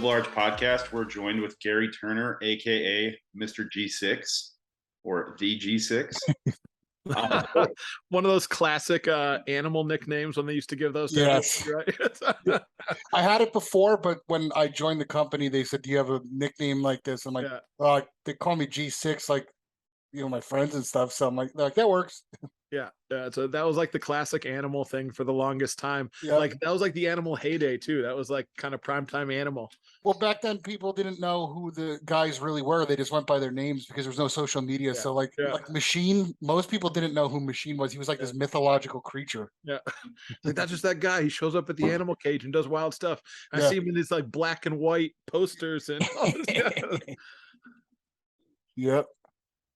Large podcast. We're joined with Gary Turner, aka Mr. G6 or the G6. One of those classic animal nicknames when they used to give those. Yes. Right? I had it before, but when I joined the company, they said, "Do you have a nickname like this?" I'm like, Yeah. they call me G6, like, my friends and stuff. So I'm like, that works. Yeah. So that was like the classic animal thing for the longest time. Yep. Like that was like the animal heyday too. That was like kind of primetime animal. Well, back then people didn't know who the guys really were. They just went by their names because there was no social media. Yeah. So like Machine, most people didn't know who Machine was. He was like this mythological creature. Yeah. Like that's just that guy. He shows up at the animal cage and does wild stuff. I see him in these like black and white posters and all this stuff. Yep.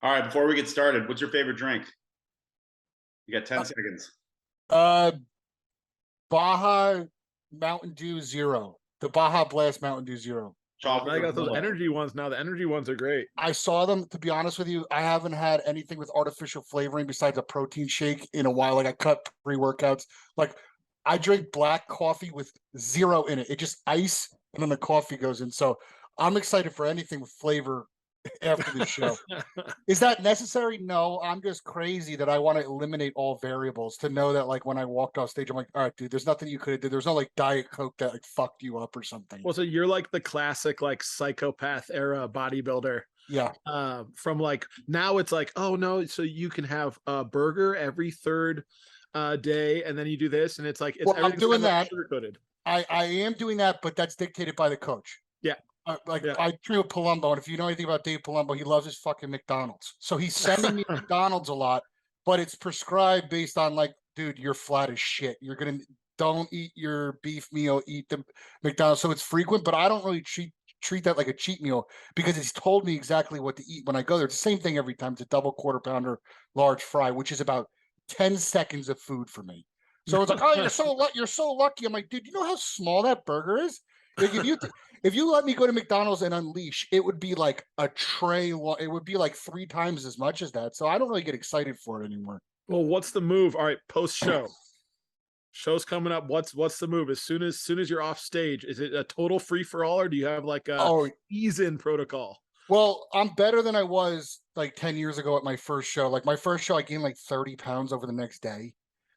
All right, before we get started, what's your favorite drink? You got 10 seconds. Baja Mountain Dew Zero. The Baja Blast Mountain Dew Zero. Chocolate. I got those energy ones now. The energy ones are great. I saw them, to be honest with you. I haven't had anything with artificial flavoring besides a protein shake in a while. Like I cut pre-workouts. Like I drink black coffee with zero in it. It just ice and then the coffee goes in. So I'm excited for anything with flavor after this show. Is that necessary? No, I'm just crazy that I want to eliminate all variables to know that like when I walked off stage, I'm like, all right, dude, there's nothing you could have did. There's no like Diet Coke that like fucked you up or something. Well, so you're like the classic like psychopath era bodybuilder. Yeah. From like now it's like, oh no, so you can have a burger every third day and then you do this and it's like I'm doing that. Sugar-coated. I am doing that, but that's dictated by the coach. Yeah. I train with Palumbo, and if you know anything about Dave Palumbo, he loves his fucking McDonald's. So he's sending me McDonald's a lot, but it's prescribed based on like, dude, you're flat as shit. Don't eat your beef meal, eat the McDonald's. So it's frequent, but I don't really treat that like a cheat meal because it's told me exactly what to eat when I go there. It's the same thing every time. It's a double quarter pounder, large fry, which is about 10 seconds of food for me. So it's like, oh, you're so lucky. I'm like, dude, you know how small that burger is? Like if you let me go to McDonald's and unleash, it would be like a tray. It would be like 3 times as much as that. So I don't really get excited for it anymore. Well, what's the move? All right, post show. Show's coming up. What's the move? As soon as you're off stage, is it a total free for all, or do you have like a ease in protocol? Well, I'm better than I was like 10 years ago at my first show. Like my first show, I gained like 30 pounds over the next day.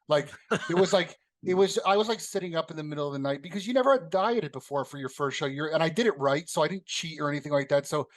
Like it was like. I was like sitting up in the middle of the night because you never had dieted before for your first show. And I did it right. So I didn't cheat or anything like that. So,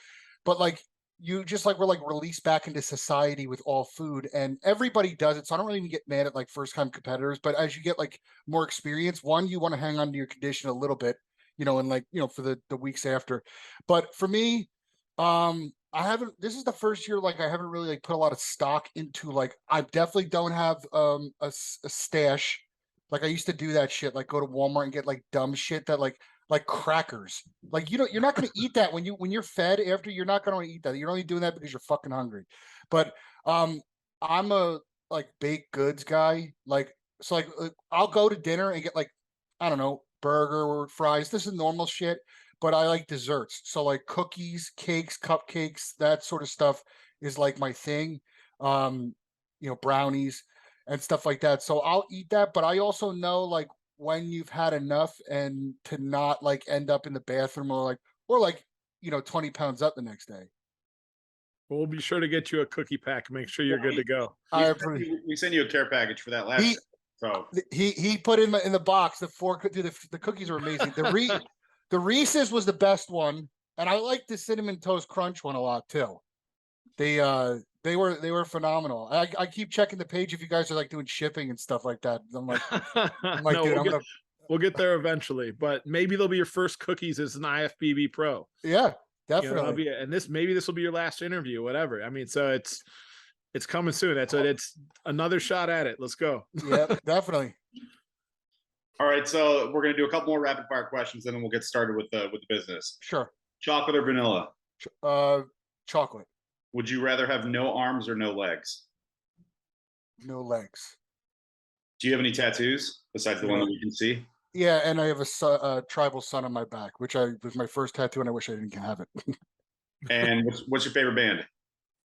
but like you just like were like released back into society with all food and everybody does it. So I don't really even get mad at like first time competitors, but as you get like more experience, one, you want to hang on to your condition a little bit, and like, for the weeks after. But for me, this is the first year, like I haven't really like put a lot of stock into like, I definitely don't have a stash. Like I used to do that shit, like go to Walmart and get like dumb shit that like crackers. Like you're not going to eat that when you're fed after. You're not going to eat that. You're only doing that because you're fucking hungry. But I'm a like baked goods guy. Like so like I'll go to dinner and get like, I don't know, burger or fries. This is normal shit. But I like desserts. So like cookies, cakes, cupcakes, that sort of stuff is like my thing. Brownies and stuff like that. So I'll eat that, but I also know like when you've had enough and to not like end up in the bathroom or 20 pounds up the next day. We'll be sure to get you a cookie pack. Make sure you're good to go. We send you a care package for that last. So he put in the box the cookies are amazing. The Reese's was the best one, and I like the cinnamon toast crunch one a lot too. They were phenomenal. I keep checking the page if you guys are like doing shipping and stuff like that. I'm like, no, dude, we'll get there eventually, but maybe they'll be your first cookies as an IFBB pro. Yeah, definitely. And this will be your last interview, whatever. I mean, so it's coming soon. It's another shot at it. Let's go. Yeah, definitely. All right, so we're gonna do a couple more rapid fire questions, and then we'll get started with the business. Sure. Chocolate or vanilla? Chocolate. Would you rather have no arms or no legs? No legs. Do you have any tattoos besides the one that we can see? Yeah, and I have a tribal sun on my back, which was my first tattoo, and I wish I didn't have it. And what's your favorite band?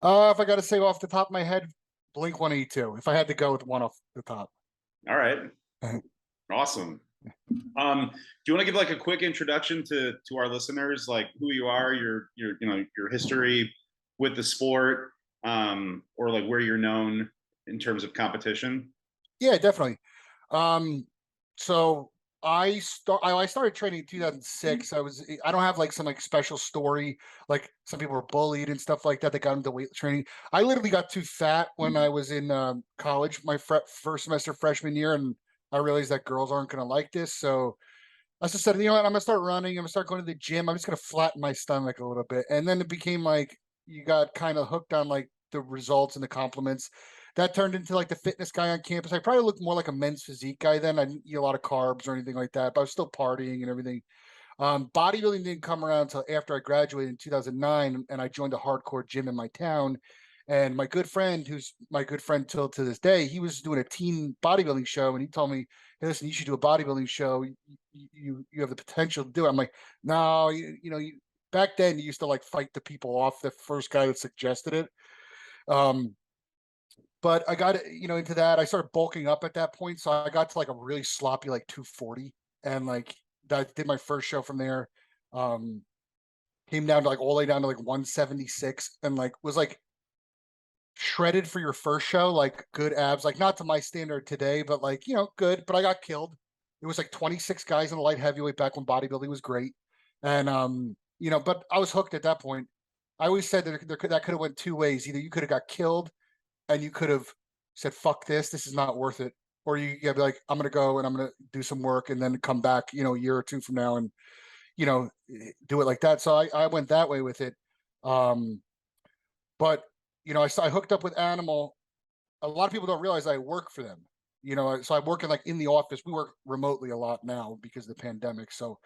If I got to say off the top of my head, Blink-182. If I had to go with one off the top. All right. Awesome. Do you want to give like a quick introduction to our listeners, like who you are, your your history with the sport, or like where you're known in terms of competition? Yeah, definitely. So I started training in 2006. I don't have like some like special story, like some people were bullied and stuff like that that got into weight training. I literally got too fat when I was in college, my first semester freshman year, and I realized that girls aren't going to like this. So I just said, you know what, I'm gonna start running. I'm gonna start going to the gym. I'm just gonna flatten my stomach a little bit. And then it became like you got kind of hooked on like the results and the compliments. That turned into like the fitness guy on campus. I probably looked more like a men's physique guy then. I didn't eat a lot of carbs or anything like that, but I was still partying and everything. Bodybuilding didn't come around until after I graduated in 2009, and I joined a hardcore gym in my town. And my good friend, who's my good friend till to this day, he was doing a teen bodybuilding show, and he told me, "Hey, listen, you should do a bodybuilding show. You have the potential to do it." I'm like, "No, back then you used to like fight the people off. The first guy that suggested it." Um, but I got into that. I started bulking up at that point, so I got to like a really sloppy like 240, and like that did my first show from there. Um, Came down to like all the way down to like 176, and like was like shredded for your first show, like good abs, like not to my standard today, but like good. But I got killed. It was like 26 guys in the light heavyweight back when bodybuilding was great, and but I was hooked at that point. I always said that that could have went two ways. Either you could have got killed and you could have said, "Fuck this, this is not worth it," or you gotta be like, "I'm gonna go and I'm gonna do some work and then come back, a year or two from now and do it like that." So I went that way with it. But I hooked up with Animal. A lot of people don't realize I work for them. So I'm working like in the office. We work remotely a lot now because of the pandemic. So,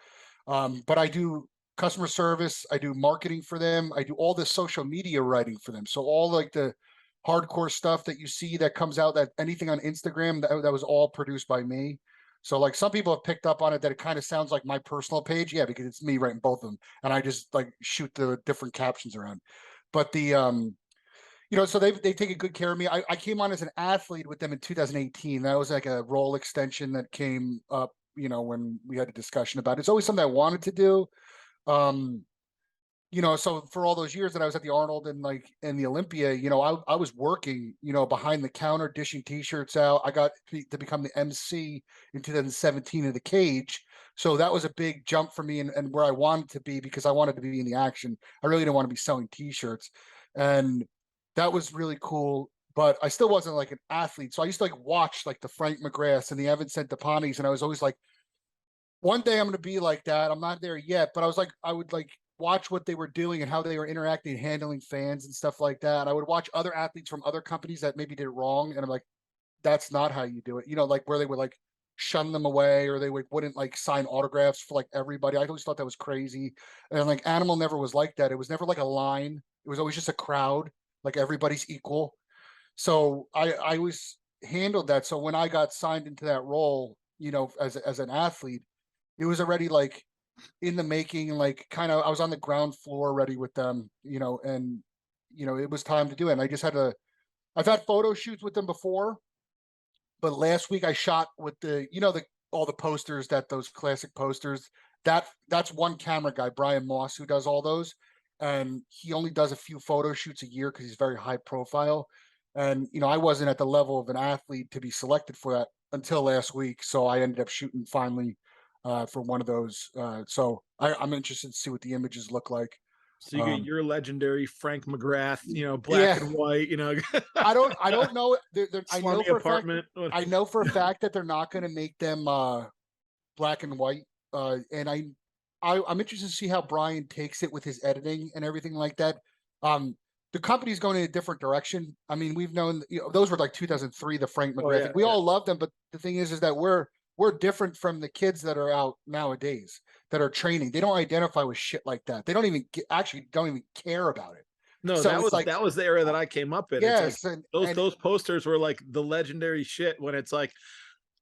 but I do customer service. I do marketing for them. I do all the social media writing for them. So all like the hardcore stuff that you see that comes out, that anything on Instagram, that was all produced by me. So like some people have picked up on it that it kind of sounds like my personal page. Yeah, because it's me writing both of them. And I just like shoot the different captions around. But so they've taken good care of me. I came on as an athlete with them in 2018. That was like a role extension that came up, when we had a discussion about it. It's always something I wanted to do. So for all those years that I was at the Arnold and like in the Olympia, I was working, behind the counter, dishing t-shirts out. I got to become the MC in 2017 in the cage. So that was a big jump for me and where I wanted to be, because I wanted to be in the action. I really didn't want to be selling t-shirts. And that was really cool, but I still wasn't like an athlete. So I used to like watch like the Frank McGraths and the Evan Centopanis, and I was always like, one day I'm going to be like that. I'm not there yet, but I would like watch what they were doing and how they were interacting, handling fans and stuff like that. I would watch other athletes from other companies that maybe did it wrong, and I'm like, that's not how you do it. Like where they would like shun them away, or they wouldn't like sign autographs for like everybody. I always thought that was crazy. And like Animal never was like that. It was never like a line. It was always just a crowd. Like everybody's equal. So I always handled that. So when I got signed into that role, as an athlete, it was already like in the making, like kind of I was on the ground floor already with them, and it was time to do it. And I've had photo shoots with them before, but last week I shot with all the posters, those classic posters. That's one camera guy, Brian Moss, who does all those. And he only does a few photo shoots a year because he's very high profile. And I wasn't at the level of an athlete to be selected for that until last week. So I ended up shooting finally for one of those. So I'm interested to see what the images look like. So you get your legendary Frank McGrath, black Yeah. and white, I don't know. slummy apartment. I know for a fact that they're not going to make them black and white. And I'm interested to see how Brian takes it with his editing and everything like that. The company's going in a different direction. I mean, we've known, those were like 2003, the Frank McGrath. We all love them, but the thing is that we're different from the kids that are out nowadays that are training. They don't identify with shit like that. They don't even don't even care about it. No, So that was the era that I came up in. Yes, it's like those posters were like the legendary shit when it's like,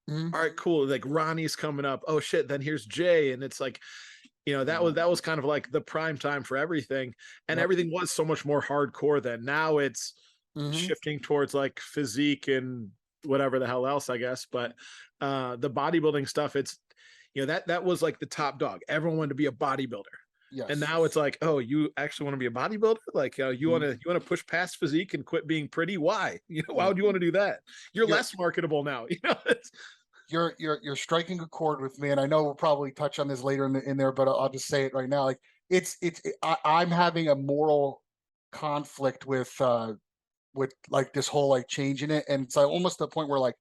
all right, cool. Like Ronnie's coming up. Oh shit, then here's Jay. And it's like, that was kind of like the prime time for everything. And everything was so much more hardcore then. Now it's shifting towards like physique and whatever the hell else, I guess. But the bodybuilding stuff, that was like the top dog. Everyone wanted to be a bodybuilder. Yes. And now it's like, oh, you actually want to be a bodybuilder? Like, you want to push past physique and quit being pretty? Why? Why would you want to do that? You're less marketable now. You're striking a chord with me, and I know we'll probably touch on this later in there, but I'll just say it right now. Like, I'm having a moral conflict with like this whole like change in it, and it's like almost the point where like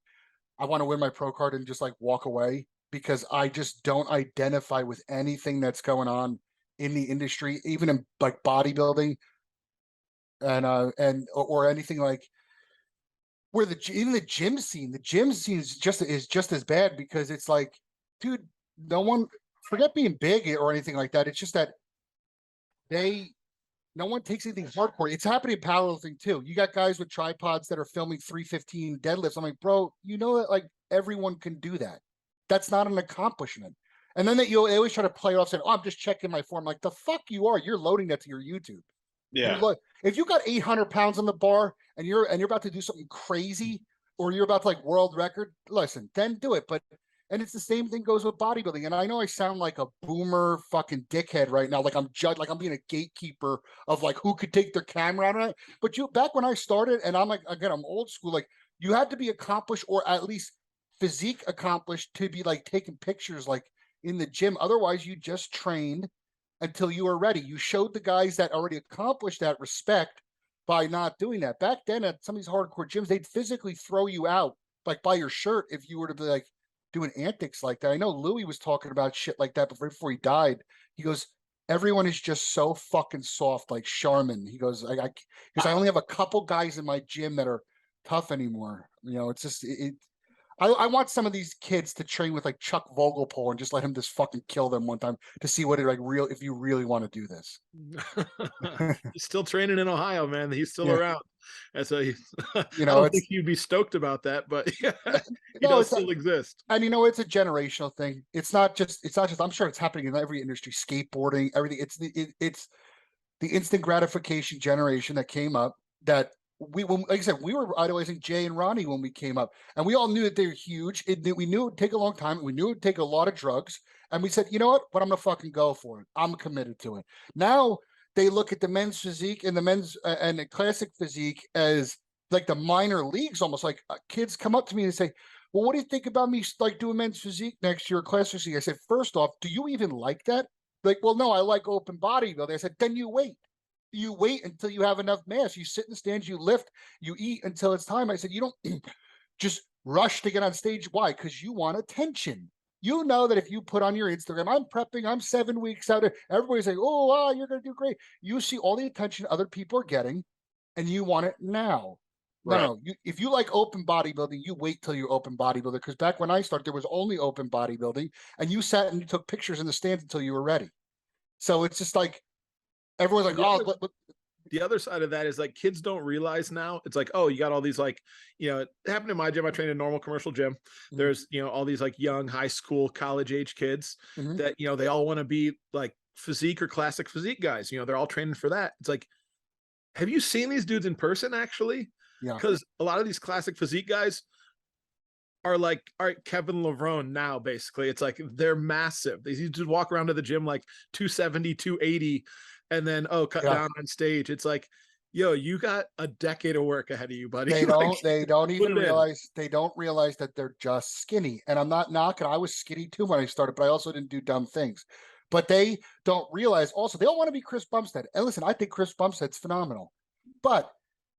I want to win my pro card and just like walk away because I just don't identify with anything that's going on in the industry, even in like bodybuilding and or anything like where even the gym scene is just as bad because it's like, dude, no one forget being big or anything like that. It's just that no one takes anything hardcore. It's happening in powerlifting too. You got guys with tripods that are filming 315 deadlifts. I'm like, bro, you know that like everyone can do that. That's not an accomplishment. And then they always try to play it off saying, oh, I'm just checking my form. Like, the fuck you are. You're loading that to your YouTube. Yeah. If you got 800 pounds on the bar and you're about to do something crazy or you're about to like world record, listen, then do it. And it's the same thing goes with bodybuilding. And I know I sound like a boomer fucking dickhead right now. Like I'm being a gatekeeper of like who could take their camera out of it. But back when I started, and I'm like, again, I'm old school. Like you had to be accomplished or at least physique accomplished to be like taking pictures like in the gym. Otherwise, you just trained until you were ready. You showed the guys that already accomplished that respect by not doing that. Back then at some of these hardcore gyms, they'd physically throw you out like by your shirt if you were to be like doing antics like that. I know Louis was talking about shit like that before he died. He goes, everyone is just so fucking soft, like Charmin. He goes, because I only have a couple guys in my gym that are tough anymore. It's just I want some of these kids to train with like Chuck Vogelpol and just let him just fucking kill them one time to see what it like real if you really want to do this. He's still training in Ohio, man. He's still around. And so I I don't think he'd be stoked about that, but yeah, he does still exist. And it's a generational thing. It's not just I'm sure it's happening in every industry, skateboarding, everything. It's the instant gratification generation that came up that like I said, we were idolizing Jay and Ronnie when we came up, and we all knew that they were huge. We knew it would take a long time. We knew it would take a lot of drugs, and we said, you know what? But I'm gonna fucking go for it. I'm committed to it. Now they look at the men's physique and the men's and the classic physique as like the minor leagues, almost like kids come up to me and say, well, what do you think about me like doing men's physique next year, classic physique? I said, first off, do you even like that? Like, well, no, I like open bodybuilding. I said, then you wait. You wait until you have enough mass. You sit in the stands, you lift, you eat until it's time. I said, you don't just rush to get on stage. Why? Because you want attention. You know that if you put on your Instagram, I'm prepping, I'm 7 weeks out. Everybody's like, oh, wow, you're going to do great. You see all the attention other people are getting, and you want it now. Right. No. If you like open bodybuilding, you wait till you're open bodybuilder. Because back when I started, there was only open bodybuilding, and you sat and you took pictures in the stands until you were ready. So it's just like, everyone's like, the other side of that is like kids don't realize now. It's like, oh, you got all these like, it happened in my gym. I trained in a normal commercial gym. Mm-hmm. There's, all these like young high school, college age kids that, they all want to be like physique or classic physique guys. They're all training for that. It's like, have you seen these dudes in person actually? Yeah. Because a lot of these classic physique guys are like, all right, Kevin Levrone now, basically. It's like, they're massive. They just walk around to the gym like 270, 280. And then, cut down on stage. It's like, yo, you got a decade of work ahead of you, buddy. They don't even realize that they're just skinny. And I'm not knocking. I was skinny too when I started, but I also didn't do dumb things. But they don't realize also, they don't want to be Chris Bumstead. And listen, I think Chris Bumstead's phenomenal. But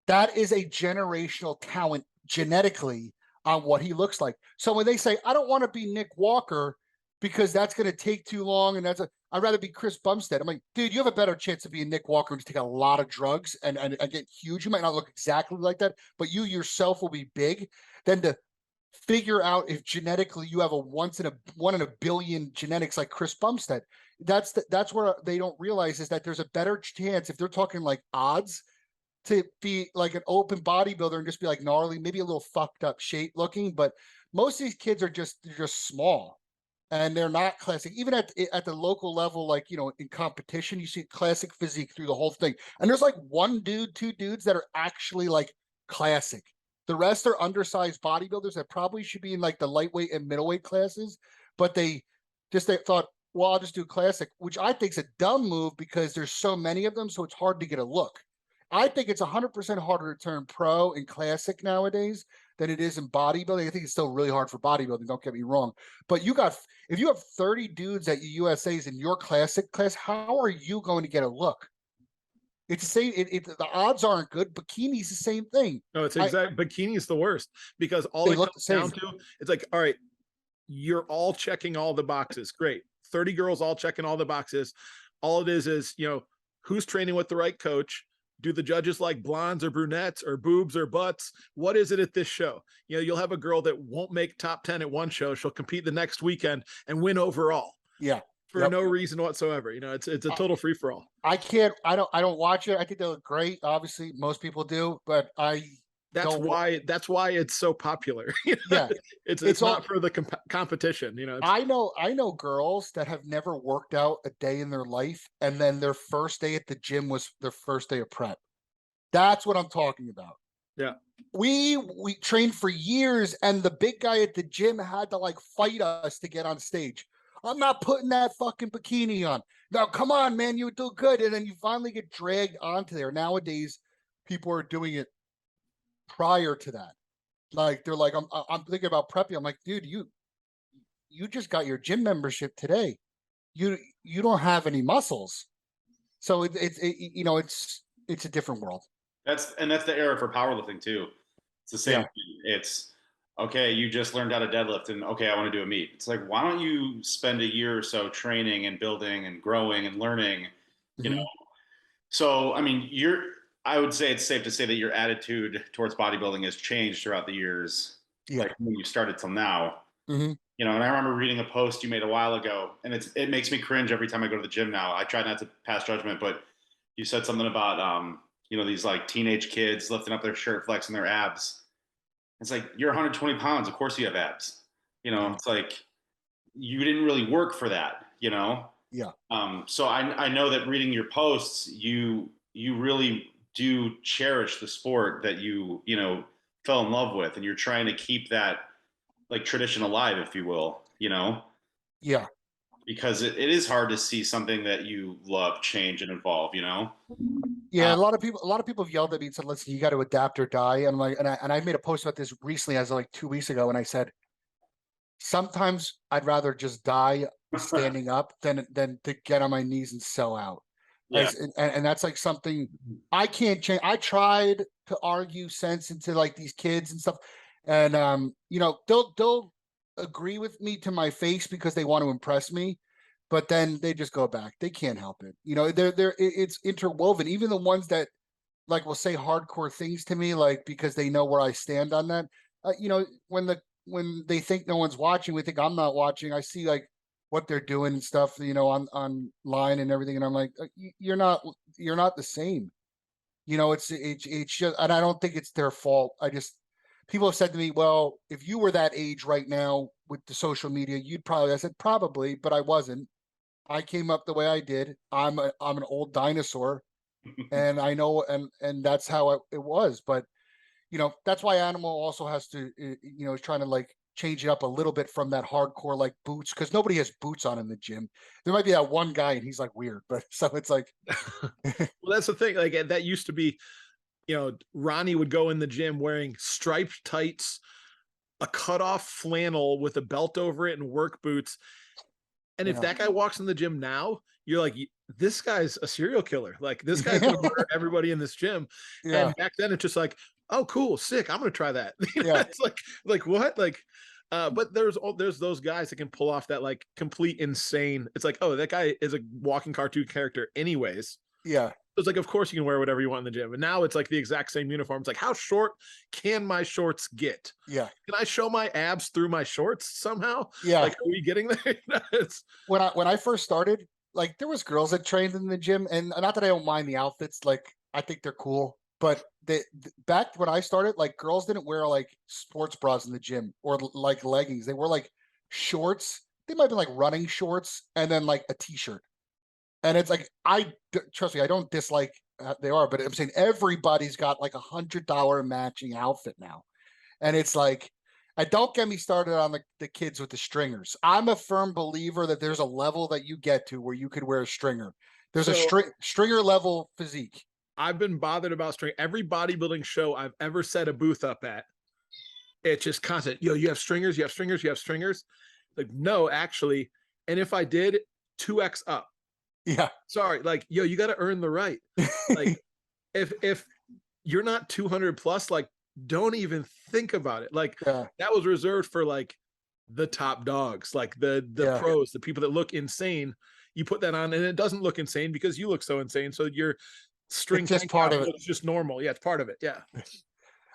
that is a generational talent genetically on what he looks like. So when they say, I don't want to be Nick Walker because that's going to take too long, and I'd rather be Chris Bumstead. I'm like, dude, you have a better chance of being Nick Walker and just take a lot of drugs and get huge. You might not look exactly like that, but you yourself will be big. Than to figure out if genetically you have a one in a billion genetics like Chris Bumstead. That's where they don't realize is that there's a better chance if they're talking like odds to be like an open bodybuilder and just be like gnarly, maybe a little fucked up shape looking, but most of these kids are just small. And they're not classic. Even at the local level, like, in competition, you see classic physique through the whole thing. And there's like one dude, two dudes that are actually like classic. The rest are undersized bodybuilders that probably should be in like the lightweight and middleweight classes, but they Just they thought, well, I'll just do classic, which I think is a dumb move because there's so many of them, so it's hard to get a look. I think it's 100% harder to turn pro in classic nowadays than it is in bodybuilding. I think it's still really hard for bodybuilding, don't get me wrong. But if you have 30 dudes at USA's in your classic class, how are you going to get a look? It's the same. The odds aren't good. Bikini's the same thing. No, it's bikini's the worst because all They it look comes the down same. to, it's like, all right, you're all checking all the boxes. Great. 30 girls all checking all the boxes. All it is, who's training with the right coach? Do the judges like blondes or brunettes or boobs or butts? What is it at this show? You'll have a girl that won't make top 10 at one show. She'll compete the next weekend and win overall. Yeah. For no reason whatsoever. It's a total free for all. I don't watch it. I think they look great. Obviously, most people do, but that's why it's so popular. Yeah, it's not for the competition. I know girls that have never worked out a day in their life, and then their first day at the gym was their first day of prep. That's what I'm talking about. Yeah, we trained for years, and the big guy at the gym had to like fight us to get on stage. I'm not putting that fucking bikini on. Now, come on, man, you do good. And then you finally get dragged onto there. Nowadays, people are doing it prior to that. Like, they're like, I'm thinking about prepping. I'm like, dude, you just got your gym membership today. You don't have any muscles. So it's a different world. That's the era for powerlifting too. It's the same thing. It's okay, you just learned how to deadlift and okay, I want to do a meet. It's like, why don't you spend a year or so training and building and growing and learning, So, I mean, I would say it's safe to say that your attitude towards bodybuilding has changed throughout the years, like when you started till now. And I remember reading a post you made a while ago, and it makes me cringe every time I go to the gym now. I try not to pass judgment, but you said something about, these like teenage kids lifting up their shirt, flexing their abs. It's like, you're 120 pounds. Of course you have abs. It's like, you didn't really work for that, Yeah. So I know that reading your posts, you really do cherish the sport that you fell in love with, and you're trying to keep that like tradition alive, if you will, Yeah. Because it is hard to see something that you love change and evolve, Yeah, a lot of people have yelled at me and said, "Listen, you got to adapt or die." And I'm like, and I made a post about this recently, as like 2 weeks ago, and I said, sometimes I'd rather just die standing up than to get on my knees and sell out. Yeah. And that's like something I can't change. I tried to argue sense into like these kids and stuff, and they'll agree with me to my face because they want to impress me. But then they just go back. They can't help it. It's interwoven. Even the ones that like will say hardcore things to me, like because they know where I stand on that. When they think no one's watching, we think I'm not watching. I see like what they're doing and stuff, online and everything, and I'm like, you're not the same. It's just, and I don't think it's their fault. People have said to me, well, if you were that age right now with the social media, I said probably, but I wasn't. I came up the way I did. I'm an old dinosaur, and I know, and that's how it was. But that's why Animal also has to, is trying to like change it up a little bit from that hardcore like boots, because nobody has boots on in the gym. There might be that one guy, and he's like weird, but so it's like, well, that's the thing. Like that used to be, Ronnie would go in the gym wearing striped tights, a cutoff flannel with a belt over it, and work boots. And if that guy walks in the gym now, you're like, this guy's a serial killer. Like this guy's gonna murder everybody in this gym. Yeah. And back then it's just like, oh, cool, sick. I'm gonna try that. It's like what? Like, but there's those guys that can pull off that like complete insane. It's like, oh, that guy is a walking cartoon character, anyways. Yeah. So it's like, of course you can wear whatever you want in the gym. And now it's like the exact same uniform. It's like, how short can my shorts get? Yeah. Can I show my abs through my shorts somehow? Yeah. Like, are we getting there? When I first started, like there was girls that trained in the gym, and not that I don't mind the outfits, like I think they're cool, but back when I started, like girls didn't wear like sports bras in the gym or like leggings. They wore like shorts. They might be like running shorts and then like a t-shirt. And it's like, trust me, I don't dislike they are, but I'm saying everybody's got like $100 matching outfit now. And it's like, And don't get me started on the kids with the stringers. I'm a firm believer that there's a level that you get to where you could wear a stringer. There's a stringer level physique. I've been bothered about string. Every bodybuilding show I've ever set a booth up at, it's just constant. Yo, you have stringers, you have stringers, you have stringers. Like, no, actually. And if I did, 2x up. Yeah. Sorry, like, yo, you got to earn the right. Like, if you're not 200 plus, like, don't even think about it. Like, that was reserved for like the top dogs, like the pros, the people that look insane. You put that on and it doesn't look insane because you look so insane. So your string just part of it. Looks just normal. Yeah, it's part of it. Yeah.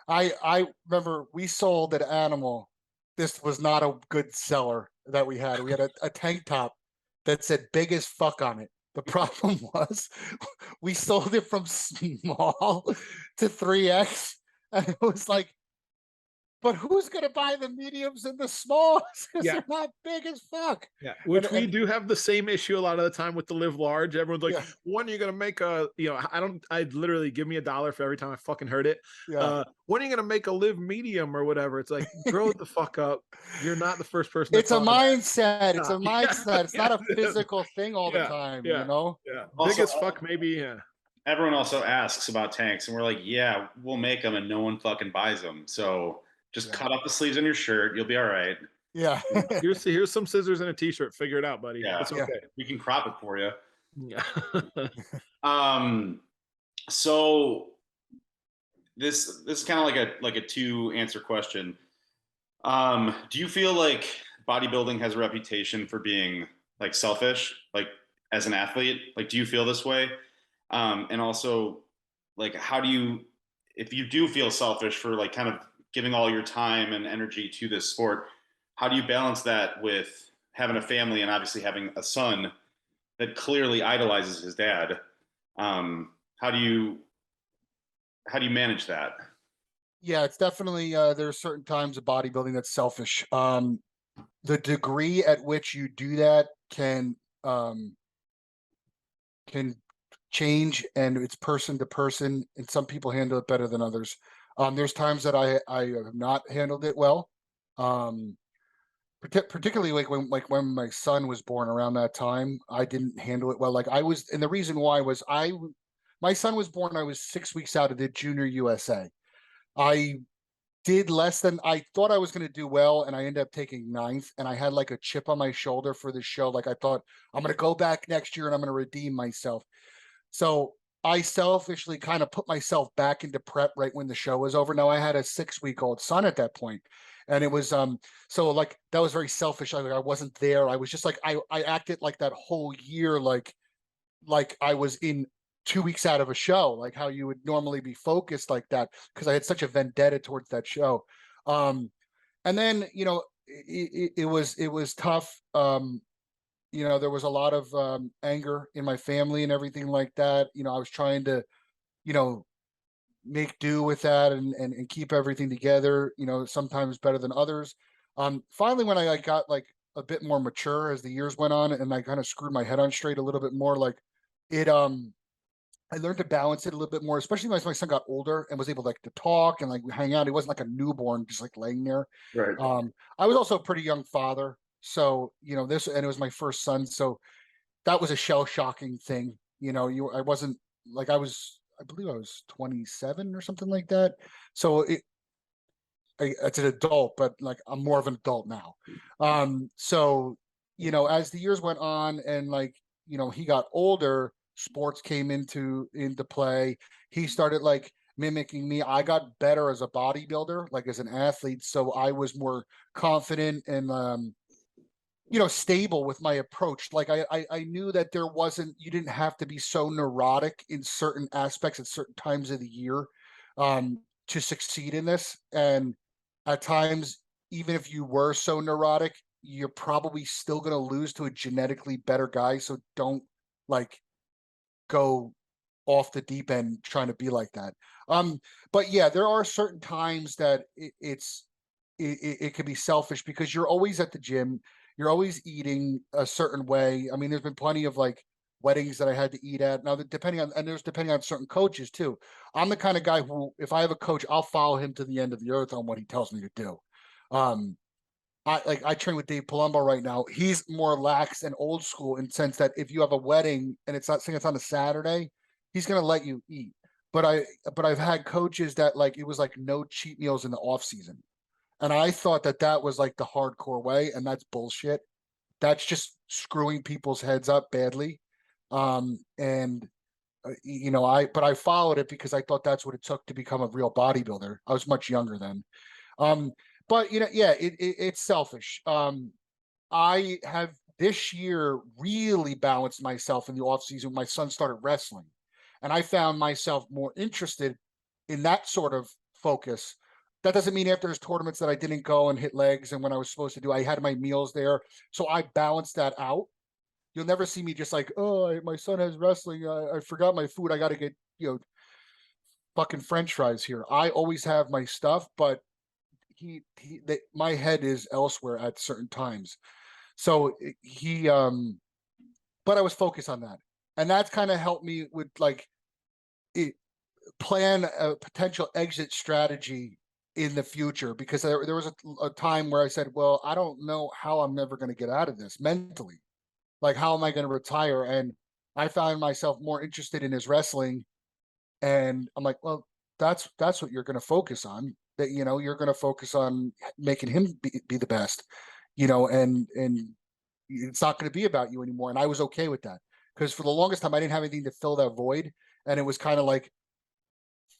I remember we sold an animal. This was not a good seller that we had. We had a tank top that said big as fuck on it. The problem was we sold it from small to 3X. And it was like, but who's going to buy the mediums and the smalls? Because they're not big as fuck. Yeah, which we do have the same issue a lot of the time with the live large. Everyone's like, when are you going to make a, I literally give me $1 for every time I fucking heard it. When are you going to make a live medium or whatever? It's like, grow the fuck up. You're not the first person. It's a mindset. It's a mindset. It's not a physical thing all the time, you know? Yeah. Big as fuck, maybe. Yeah. Everyone also asks about tanks, and we're like, yeah, we'll make them, and no one fucking buys them. So just cut off the sleeves on your shirt. You'll be all right. Yeah. Here's some scissors and a t-shirt. Figure it out, buddy. Yeah. It's okay. We can crop it for you. Yeah. So this is kind of like a 2-answer question. Do you feel like bodybuilding has a reputation for being like selfish, like as an athlete? Like, do you feel this way? And also, like, how do you, if you do feel selfish for like kind of giving all your time and energy to this sport, how do you balance that with having a family and obviously having a son that clearly idolizes his dad? How do you manage that? Yeah, it's definitely there are certain times of bodybuilding that's selfish. The degree at which you do that can change, and it's person to person, and some people handle it better than others. There's times that I have not handled it well. Particularly like when my son was born, around that time, I didn't handle it well. Like I was, and the reason why was my son was born, I was 6 weeks out of the Junior USA. I did less than I thought I was going to do well, and I ended up taking 9th, and I had like a chip on my shoulder for the show. Like I thought, I'm going to go back next year and I'm going to redeem myself. So I selfishly kind of put myself back into prep right when the show was over. Now I had a 6-week-old son at that point, and it was so like that was very selfish. I wasn't there. I was just like I acted like that whole year like I was in 2 weeks out of a show, like how you would normally be focused like that, because I had such a vendetta towards that show. And then it was tough. There was a lot of anger in my family and everything like that. I was trying to make do with that and keep everything together, sometimes better than others. Finally, when I got like a bit more mature as the years went on, and I kind of screwed my head on straight a little bit more, like it I learned to balance it a little bit more, especially as my son got older and was able like to talk and like hang out. He wasn't like a newborn just like laying there. Right. I was also a pretty young father, so this, and it was my first son, so that was a shell-shocking thing. I wasn't like, I believe I was 27 or something like that. So it's an adult, but like I'm more of an adult now. So as the years went on and like he got older, sports came into play. He started like mimicking me. I got better as a bodybuilder, like as an athlete, so I was more confident and stable with my approach. Like I knew that you didn't have to be so neurotic in certain aspects at certain times of the year to succeed in this. And at times, even if you were so neurotic, you're probably still going to lose to a genetically better guy. So don't like go off the deep end trying to be like that. But yeah, there are certain times that it can be selfish, because you're always at the gym, you're always eating a certain way. I mean, there's been plenty of like weddings that I had to eat at. Now, depending on certain coaches too. I'm the kind of guy who, if I have a coach, I'll follow him to the end of the earth on what he tells me to do. I train with Dave Palumbo right now. He's more lax and old school in the sense that if you have a wedding and it's not saying it's on a Saturday, he's gonna let you eat. But I've had coaches that like it was like no cheat meals in the off season. And I thought that that was like the hardcore way, and that's bullshit. That's just screwing people's heads up badly. And you know, I followed it because I thought that's what it took to become a real bodybuilder. I was much younger then. Um, but you know, yeah, it's selfish. I have this year really balanced myself in the off season. My son started wrestling, and I found myself more interested in that sort of focus. That doesn't mean after there's tournaments that I didn't go and hit legs, and when I was supposed to do, I had my meals there, so I balanced that out. You'll never see me just like, oh, my son has wrestling. I forgot my food. I got to get fucking French fries here. I always have my stuff, but my head is elsewhere at certain times. So but I was focused on that, and that's kind of helped me with like plan a potential exit strategy in the future, because there was a time where I said, well, I don't know how I'm never going to get out of this mentally. Like, how am I going to retire? And I found myself more interested in his wrestling, and I'm like, well, that's what you're going to focus on. That you're going to focus on making him be the best, and it's not going to be about you anymore. And I was okay with that, because for the longest time I didn't have anything to fill that void, and it was kind of like,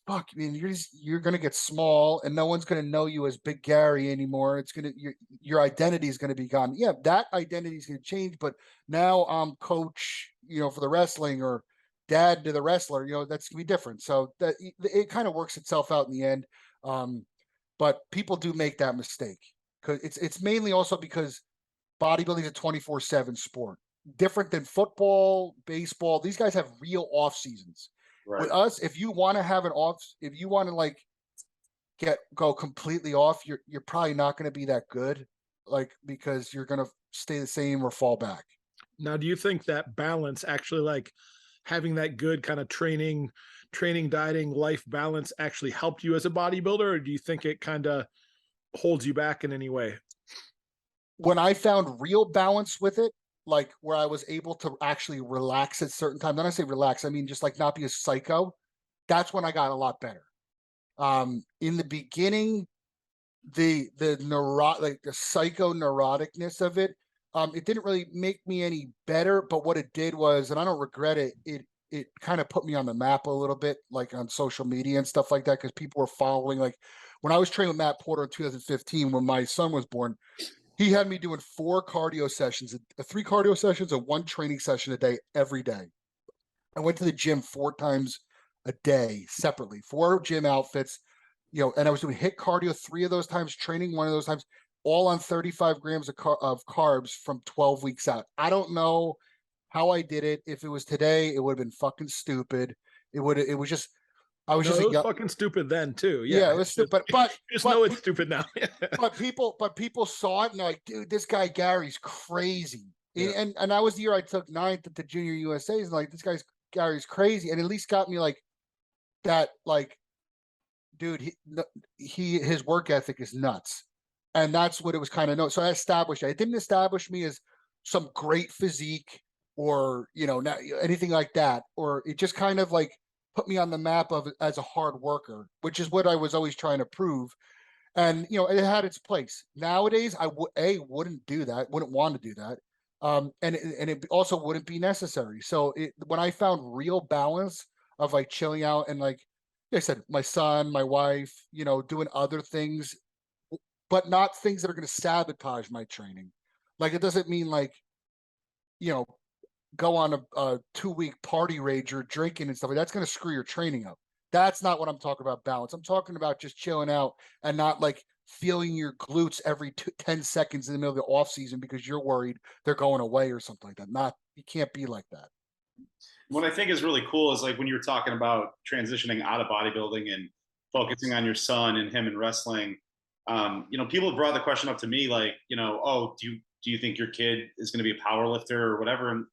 fuck, I mean, you're gonna get small, and no one's gonna know you as Big Gary anymore. It's gonna your identity is gonna be gone. Yeah, that identity is gonna change, but now I'm coach, for the wrestling, or dad to the wrestler. That's gonna be different. So that it kind of works itself out in the end. But people do make that mistake, because it's mainly also because bodybuilding is a 24/7 sport, different than football, baseball. These guys have real off seasons. Right. With us, if you want to have an off, if you want to like go completely off, you're probably not going to be that good, like, because you're going to stay the same or fall back. Now, do you think that balance actually, like having that good kind of training, dieting, life balance actually helped you as a bodybuilder, or do you think it kind of holds you back in any way? When I found real balance with it, like where I was able to actually relax at certain times. When I say relax, I mean just like not be a psycho. That's when I got a lot better. In the beginning, the psycho neuroticness of it, it didn't really make me any better. But what it did was, and I don't regret it, it kind of put me on the map a little bit, like on social media and stuff like that, because people were following. Like when I was training with Matt Porter in 2015, when my son was born, he had me doing 4 cardio sessions, 3 cardio sessions, and 1 training session a day, every day. I went to the gym 4 times a day separately, 4 gym outfits, and I was doing HIIT cardio 3 of those times, training 1 of those times, all on 35 grams of carbs from 12 weeks out. I don't know how I did it. If it was today, it would have been fucking stupid. It was just, I was just it was fucking stupid then too. Yeah, it was stupid. But just know it's stupid now. but people saw it and they're like, dude, this guy Gary's crazy. Yeah. And that was the year I took 9th at the Junior USA's, and like, this guy's Gary's crazy, and at least got me like that. Like, dude, his work ethic is nuts, and that's what it was kind of known. So I established it. It didn't establish me as some great physique or not anything like that, or it just kind of like put me on the map as a hard worker, which is what I was always trying to prove. And it had its place. Nowadays, I wouldn't do that, wouldn't want to do that, and it also wouldn't be necessary. So when I found real balance of like chilling out and like I said, my son, my wife, doing other things, but not things that are going to sabotage my training. Like, it doesn't mean like go on a 2-week party rage or drinking and stuff. That's going to screw your training up. That's not what I'm talking about balance. I'm talking about just chilling out and not like feeling your glutes every 10 seconds in the middle of the off season because you're worried they're going away or something like that. You can't be like that. What I think is really cool is like when you're talking about transitioning out of bodybuilding and focusing on your son and him in wrestling, people have brought the question up to me like, oh, do you think your kid is going to be a power lifter or whatever? And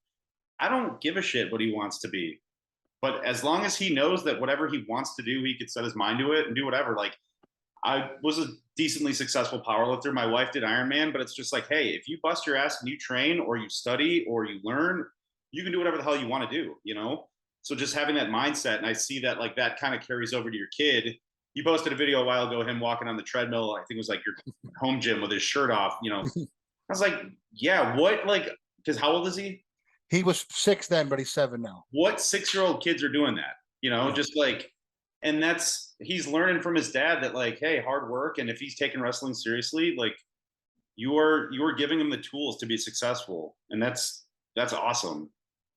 I don't give a shit what he wants to be. But as long as he knows that whatever he wants to do, he could set his mind to it and do whatever. Like, I was a decently successful powerlifter. My wife did Ironman, but it's just like, hey, if you bust your ass and you train or you study or you learn, you can do whatever the hell you want to do, you know? So just having that mindset, and I see that like that kind of carries over to your kid. You posted a video a while ago, him walking on the treadmill. I think it was like your home gym with his shirt off, you know. I was like, yeah, what, like, because how old is he? He was 6 then, but he's 7 now. What 6-year-old kids are doing that? You know, Yeah. just like, and that's, he's learning from his dad that like, hey, hard work. And if he's taking wrestling seriously, like you are giving him the tools to be successful. And that's awesome.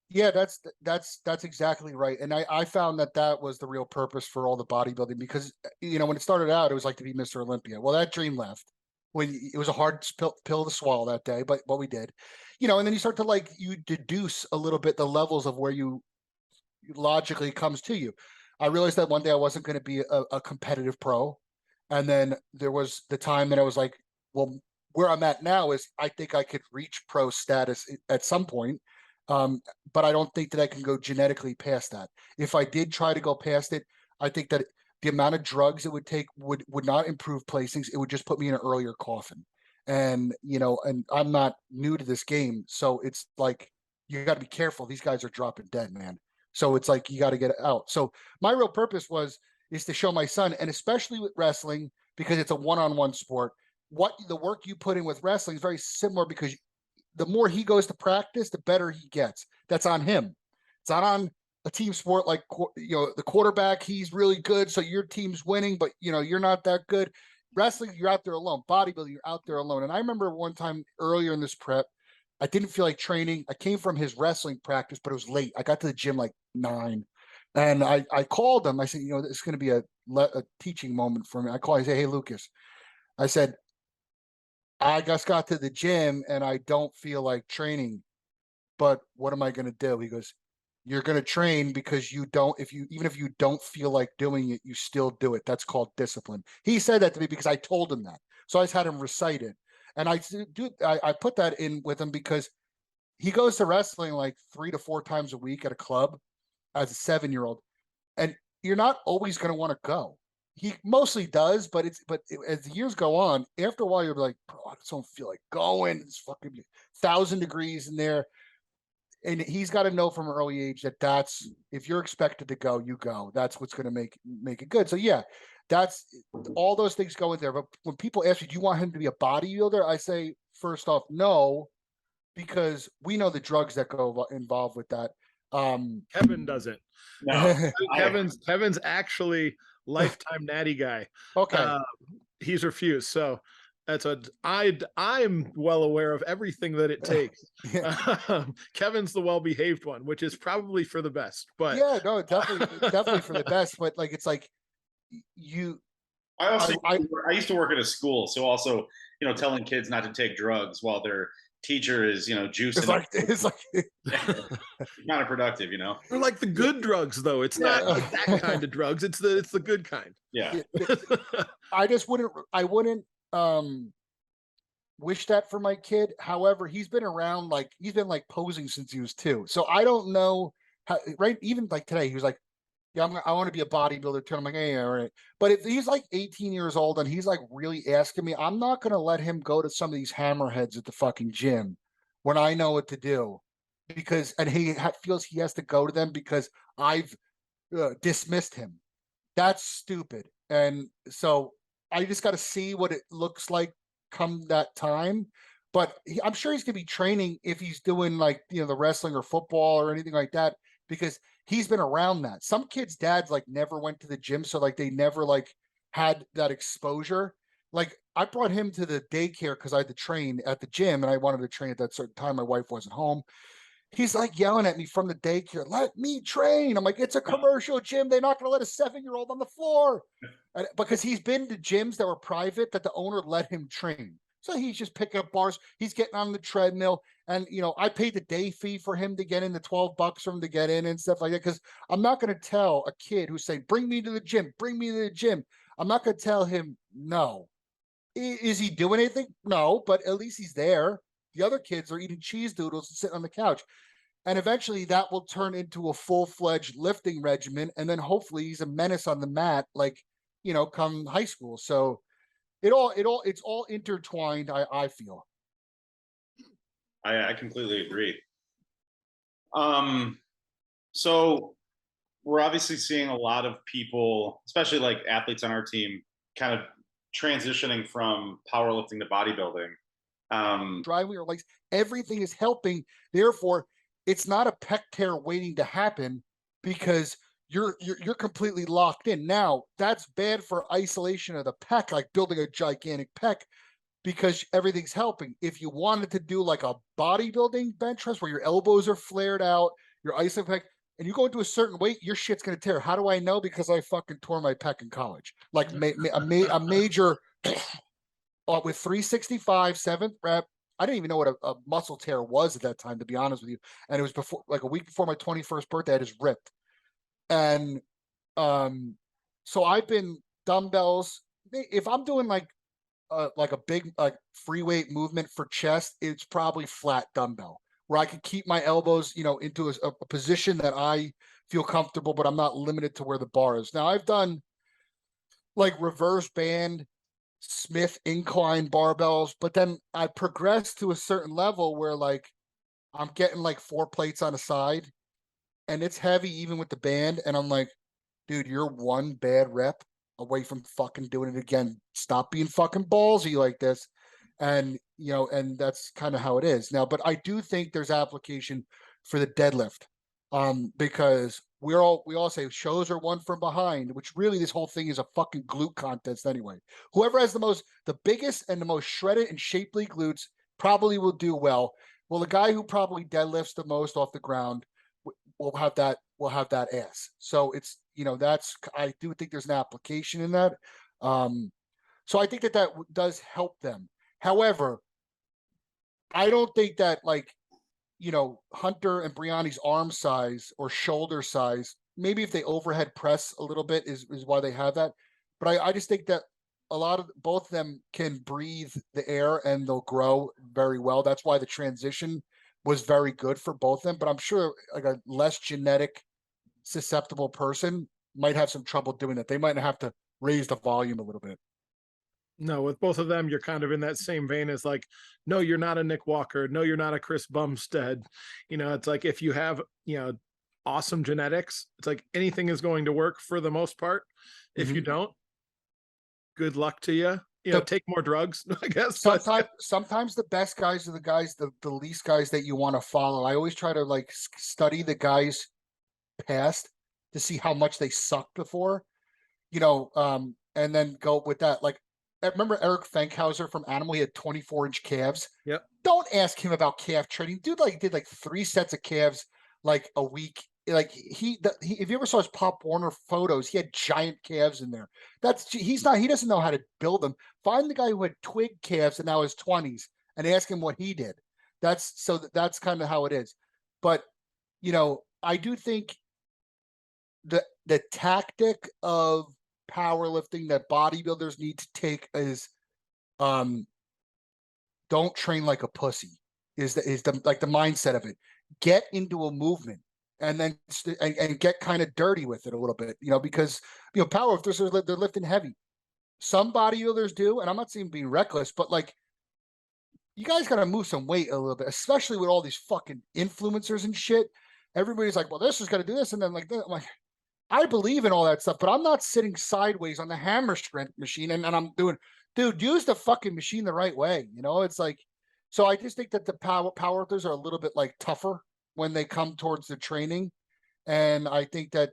Yeah, that's exactly right. And I found that was the real purpose for all the bodybuilding, because when it started out, it was like to be Mr. Olympia. Well, that dream left when it was a hard pill to swallow that day, but what we did, and then you start to like, you deduce a little bit the levels of where you logically comes to you. I realized that one day I wasn't going to be a competitive pro. And then there was the time that I was like, well, where I'm at now is I think I could reach pro status at some point. But I don't think that I can go genetically past that. If I did try to go past it, I think that the amount of drugs it would take would not improve placings. It would just put me in an earlier coffin. And, and I'm not new to this game. So it's like, you got to be careful. These guys are dropping dead, man. So it's like, you got to get it out. So my real purpose is to show my son, and especially with wrestling, because it's a one-on-one sport, what the work you put in with wrestling is very similar, because the more he goes to practice, the better he gets. That's on him. It's not on a team sport like, the quarterback. He's really good, so your team's winning, but you're not that good. Wrestling, you're out there alone. Bodybuilding, you're out there alone. And I remember one time earlier in this prep, I didn't feel like training. I came from his wrestling practice, but it was late. I got to the gym like 9, and I called him. I said, this is going to be a teaching moment for me. I called. I said, hey, Lucas. I said, I just got to the gym and I don't feel like training, but what am I going to do? He goes, you're going to train because even if you don't feel like doing it, you still do it. That's called discipline. He said that to me because I told him that. So I just had him recite it. And I put that in with him because he goes to wrestling like 3 to 4 times a week at a club as a 7-year-old. And you're not always going to want to go. He mostly does, but as the years go on, after a while, you're like, bro, I just don't feel like going. It's fucking 1,000 degrees in there. And he's got to know from an early age that's, if you're expected to go, you go. That's what's going to make it good. So yeah, that's all those things go in there. But when people ask you, do you want him to be a bodybuilder? I say, first off, no, because we know the drugs that go involved with that. Kevin doesn't. No, Kevin's actually lifetime natty guy. Okay. He's refused. So I'm well aware of everything that it takes. Kevin's the well-behaved one, which is probably for the best. But yeah, no, definitely for the best. But like, it's like I used to work at a school, so also telling kids not to take drugs while their teacher is juicing. It's like counterproductive, They're like the good drugs, though. It's not like that kind of drugs. It's the good kind. Yeah. I wouldn't wish that for my kid. However, he's been around, like he's been like posing since he was 2. So I don't know how, right? Even like today, he was like, yeah, I want to be a bodybuilder too. I'm like, hey, all right. But if he's like 18 years old and he's like really asking me, I'm not going to let him go to some of these hammerheads at the fucking gym when I know what to do, because, and he feels he has to go to them because I've dismissed him. That's stupid. And so I just got to see what it looks like come that time. But I'm sure he's going to be training if he's doing like, the wrestling or football or anything like that, because he's been around that. Some kids' dads like never went to the gym, so like they never like had that exposure. Like I brought him to the daycare because I had to train at the gym and I wanted to train at that certain time. My wife wasn't home. He's like yelling at me from the daycare, let me train. I'm like, it's a commercial gym. They're not going to let a 7-year-old on the floor. And because he's been to gyms that were private that the owner let him train. So he's just picking up bars. He's getting on the treadmill. And, I paid the day fee for him to get in, the $12 for him to get in and stuff like that. Because I'm not going to tell a kid who's saying, bring me to the gym, bring me to the gym. I'm not going to tell him no. Is he doing anything? No, but at least he's there. The other kids are eating cheese doodles and sitting on the couch. And eventually that will turn into a full-fledged lifting regimen. And then hopefully he's a menace on the mat. Like, come high school. So it's all intertwined. I feel. I completely agree. So we're obviously seeing a lot of people, especially like athletes on our team, kind of transitioning from powerlifting to bodybuilding. Driving your legs, everything is helping. Therefore, it's not a pec tear waiting to happen because you're completely locked in. Now, that's bad for isolation of the pec, like building a gigantic pec, because everything's helping. If you wanted to do like a bodybuilding bench press where your elbows are flared out, your isolating pec, and you go into a certain weight, your shit's gonna tear. How do I know? Because I fucking tore my pec in college. Like a major with 365 seventh rep. I didn't even know what a muscle tear was at that time, to be honest with you. And it was before, like a week before my 21st birthday, I just ripped. And so I've been dumbbells. If I'm doing like a big like free weight movement for chest, it's probably flat dumbbell where I can keep my elbows, into a position that I feel comfortable, but I'm not limited to where the bar is. Now I've done like reverse band Smith incline barbells, but then I progressed to a certain level where like I'm getting like 4 plates on a side and it's heavy even with the band. And I'm like, dude, you're one bad rep away from fucking doing it again. Stop being fucking ballsy like this. And and that's kind of how it is now. But I do think there's application for the deadlift. Because we all say shows are won from behind, which really this whole thing is a fucking glute contest anyway. Whoever has the biggest and the most shredded and shapely glutes probably will do well. Well, the guy who probably deadlifts the most off the ground will have that ass. So it's I do think there's an application in that. So I think that does help them. However, I don't think that like Hunter and Brianni's arm size or shoulder size, maybe if they overhead press a little bit is why they have that. But I just think that a lot of both of them can breathe the air and they'll grow very well. That's why the transition was very good for both of them. But I'm sure like a less genetic susceptible person might have some trouble doing that. They might have to raise the volume a little bit. No, with both of them, you're kind of in that same vein as like, no, you're not a Nick Walker. No, you're not a Chris Bumstead. It's like if you have, awesome genetics, it's like anything is going to work for the most part. If you don't, good luck to you. Take more drugs, I guess. Sometimes the best guys are the guys, the least guys that you want to follow. I always try to like study the guys past to see how much they sucked before, and then go with that. Like, remember Eric Fankhauser from Animal? He had 24-inch calves. Yep. Don't ask him about calf training. Dude, like did like 3 sets of calves like a week. Like he if you ever saw his Pop Warner photos, he had giant calves in there. He doesn't know how to build them. Find the guy who had twig calves and now his 20s and ask him what he did. That's kind of how it is. But I do think the tactic of powerlifting that bodybuilders need to take is don't train like a pussy is the like the mindset of it. Get into a movement and then and get kind of dirty with it a little bit, because powerlifters they're lifting heavy. Some bodybuilders do, and I'm not saying being reckless, but like you guys got to move some weight a little bit, especially with all these fucking influencers and shit. Everybody's like, well, this is going to do this, and then like, I'm like, I believe in all that stuff, but I'm not sitting sideways on the hammer strength machine and I'm doing, dude, use the fucking machine the right way. It's like, so I just think that the powerlifters are a little bit like tougher when they come towards the training. And I think that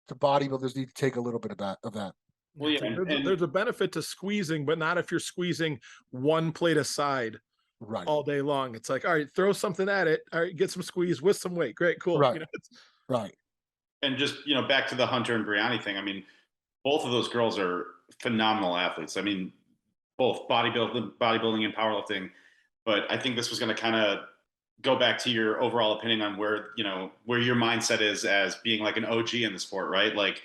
the bodybuilders need to take a little bit of that. Well, yeah, there's a benefit to squeezing, but not if you're squeezing 1 plate aside right all day long. It's like, all right, throw something at it. All right, get some squeeze with some weight. Great, cool. Right. Right. And just, back to the Hunter and Brianni thing. I mean, both of those girls are phenomenal athletes. I mean, both bodybuilding and powerlifting. But I think this was going to kind of go back to your overall opinion on where your mindset is as being like an OG in the sport, right? Like,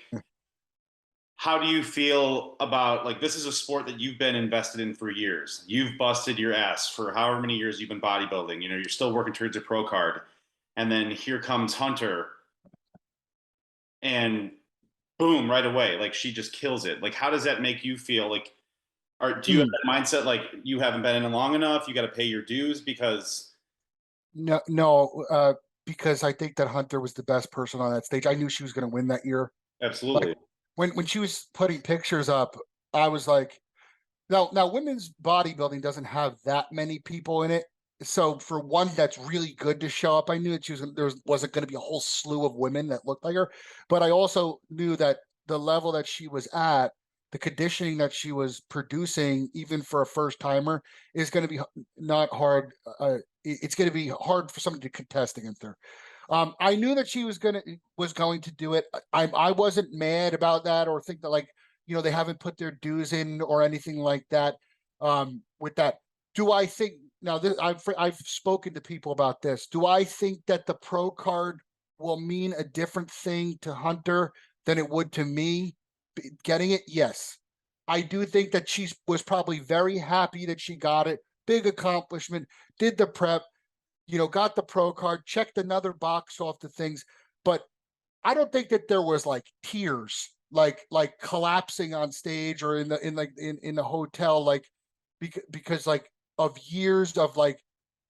how do you feel about, like, this is a sport that you've been invested in for years. You've busted your ass for however many years you've been bodybuilding. You're still working towards your pro card. And then here comes Hunter. And boom, right away. Like she just kills it. Like, how does that make you feel? Like, do you have that mindset like you haven't been in long enough? You got to pay your dues because No, because I think that Hunter was the best person on that stage. I knew she was going to win that year. absolutely. Like when she was putting pictures up, I was like, now women's bodybuilding doesn't have that many people in it. So for one that's really good to show up, I knew that wasn't going to be a whole slew of women that looked like her. But I also knew that the level that she was at, the conditioning that she was producing, even for a first timer, is going to be not hard. It's going to be hard for somebody to contest against her. I knew that she was going to do it. I wasn't mad about that or think that like, they haven't put their dues in or anything like that. With that, do I think now? I've spoken to people about this. Do I think that the pro card will mean a different thing to Hunter than it would to me getting it? Yes, I do think that she was probably very happy that she got it. Big accomplishment. Did the prep. Got the pro card. Checked another box off the things, but I don't think that there was like tears, like collapsing on stage or in the hotel, like because like of years of like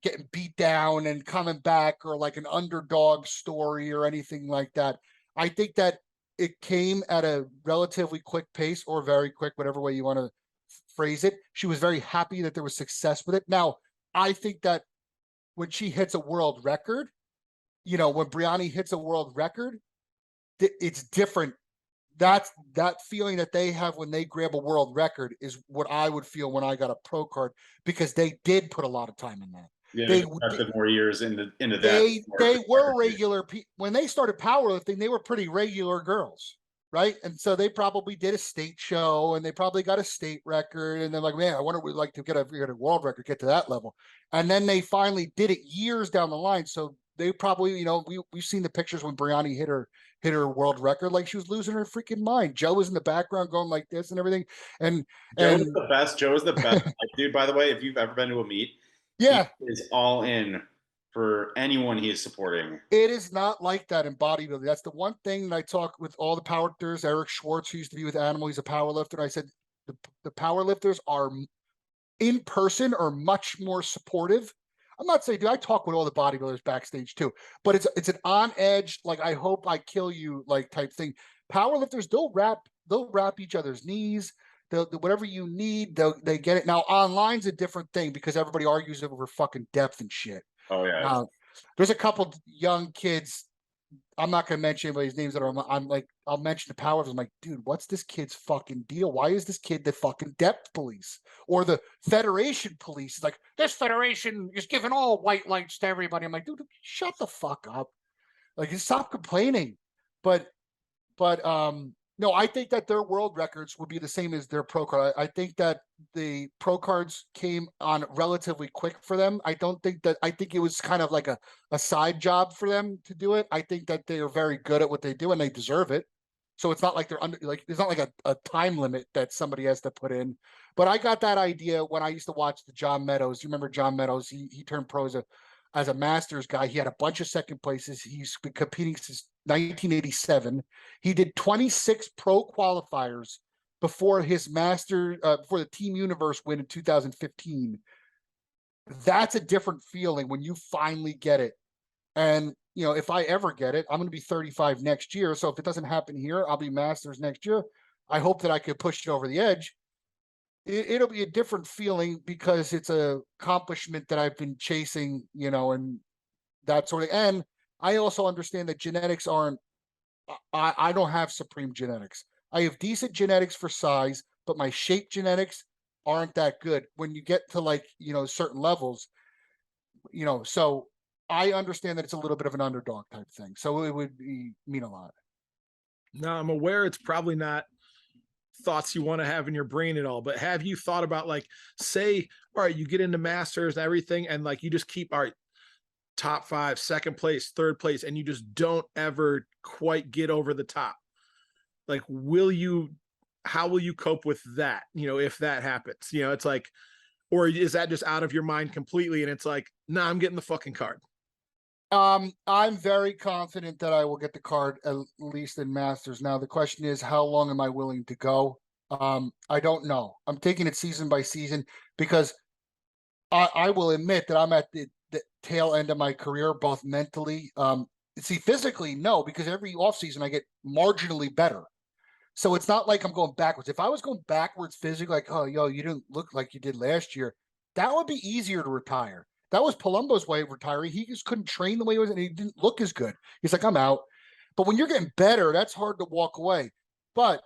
getting beat down and coming back, or like an underdog story or anything like that. I think that it came at a relatively quick pace, or very quick, whatever way you want to phrase it. She was very happy that there was success with it. Now, I think that when she hits a world record, when Brianni hits a world record, it's different. That feeling that they have when they grab a world record is what I would feel when I got a pro card, because they did put a lot of time in that. Yeah, They invested more years into that. they were regular when they started powerlifting. They were pretty regular girls, right? And so they probably did a state show, and they probably got a state record, and they're like, man, I wonder what we'd like to get a world record, get to that level. And then they finally did it years down the line. So they probably, we've seen the pictures when Brianni hit her world record, like she was losing her freaking mind. Joe was in the background going like this and everything. And Joe is the best. Joe is the best dude, by the way. If you've ever been to a meet, yeah, he is all in for anyone he is supporting. It is not like that in bodybuilding. That's the one thing that I talk with all the powerlifters. Eric Schwartz, who used to be with Animal, he's a powerlifter. I said the powerlifters are in person are much more supportive. I'm not saying, dude, I talk with all the bodybuilders backstage too, but it's an on edge, like I hope I kill you like type thing. Powerlifters, they'll wrap each other's knees. They'll whatever you need, they get it. Now online's a different thing because everybody argues over fucking depth and shit. Oh yeah. There's a couple young kids. I'm not going to mention anybody's names that I'm like, I'll mention the powers. I'm like, dude, what's this kid's fucking deal? Why is this kid the fucking depth police or the federation police? It's like, this federation is giving all white lights to everybody. I'm like, dude, shut the fuck up. Like, stop complaining. But no, I think that their world records would be the same as their pro card. I think that the pro cards came on relatively quick for them. I think it was kind of like a side job for them to do it. I think that they are very good at what they do and they deserve it. So it's not like they're it's not like a time limit that somebody has to put in. But I got that idea when I used to watch the John Meadows. You remember John Meadows? He turned pro as a masters guy. He had a bunch of second places. He's been competing since 1987. He did 26 pro qualifiers before his before the Team Universe win in 2015. That's a different feeling when you finally get it. And if I ever get it, I'm going to be 35 next year. So if it doesn't happen here, I'll be masters next year. I hope that I could push it over the edge. It'll be a different feeling because it's a accomplishment that I've been chasing, and that sort of. And I also understand that genetics aren't. I don't have supreme genetics. I have decent genetics for size, but my shape genetics aren't that good. When you get to certain levels, So I understand that it's a little bit of an underdog type thing. So it would mean a lot. No, I'm aware it's probably not thoughts you want to have in your brain at all, but have you thought about say, all right, you get into masters and everything, and you just keep top 5, second place, third place, and you just don't ever quite get over the top? How will you cope with that? If that happens, it's or is that just out of your mind completely? And it's nah, I'm getting the fucking card. I'm very confident that I will get the card at least in Masters. Now the question is, how long am I willing to go? I don't know. I'm taking it season by season because I will admit that I'm at the tail end of my career, both mentally. See, physically, no, because every offseason I get marginally better. So it's not like I'm going backwards. If I was going backwards physically, like, oh, yo, you didn't look like you did last year, that would be easier to retire. That was Palumbo's way of retiring. He just couldn't train the way he was, and he didn't look as good. He's like, I'm out. But when you're getting better, that's hard to walk away. But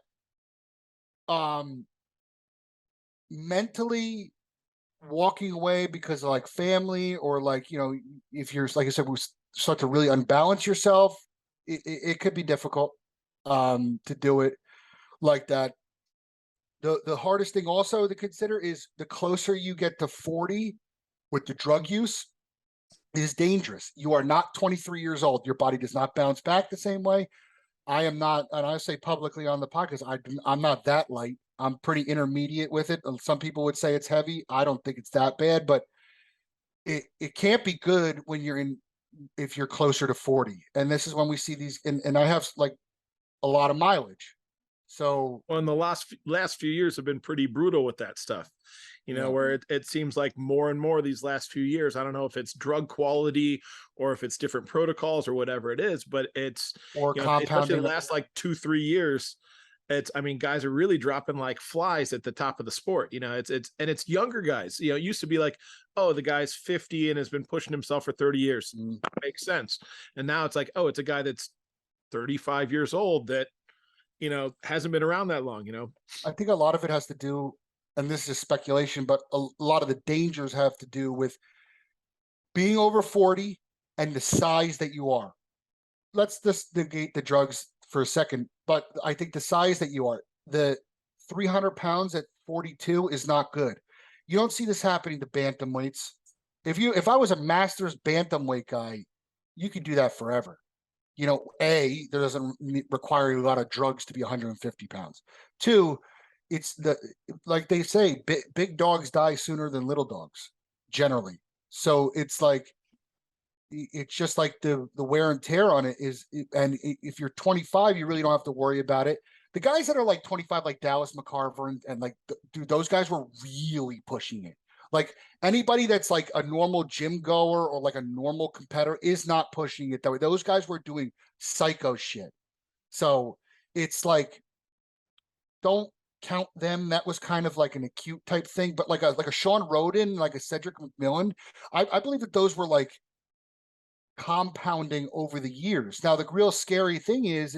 mentally walking away because of like family or like, you know, if you're, like I said, we start to really unbalance yourself, it could be difficult to do it like that. The hardest thing also to consider is the closer you get to 40 with the drug use is dangerous. You are not 23 years old. Your body does not bounce back the same way. I am not, and I say publicly on the podcast, I'm not that light. I'm pretty intermediate with it. Some people would say it's heavy. I don't think it's that bad, but it can't be good when you're in, if you're closer to 40. And this is when we see these, and I have like a lot of mileage. So, well, and the last few years have been pretty brutal with that stuff, you know, where it seems like more and more these last few years, I don't know if it's drug quality or if it's different protocols or whatever it is, but it's, or you know, especially compounding. the last like 2-3 years, it's, I mean, guys are really dropping like flies at the top of the sport, you know, and it's younger guys, you know, it used to be like, oh, the guy's 50 and has been pushing himself for 30 years. That makes sense. And now it's like, oh, it's a guy that's 35 years old that, you know, hasn't been around that long, you know. I think a lot of it has to do, and this is speculation, but a lot of the dangers have to do with being over 40 and the size that you are. Let's just negate the drugs for a second, but I think the size that you are, the 300 pounds at 42 is not good. You don't see this happening to bantamweights. If I was a Masters bantamweight guy, you could do that forever. You know, there doesn't require a lot of drugs to be 150 pounds. Two, it's like they say, big dogs die sooner than little dogs, generally. So it's like, it's just like the wear and tear on it is, and if you're 25, you really don't have to worry about it. The guys that are like 25, like Dallas McCarver and like, dude, those guys were really pushing it. Like anybody that's like a normal gym goer or like a normal competitor is not pushing it that way. Those guys were doing psycho shit. So it's like, don't count them. That was kind of like an acute type thing, but like a Sean Roden, like a Cedric McMillan, I believe that those were like compounding over the years. Now the real scary thing is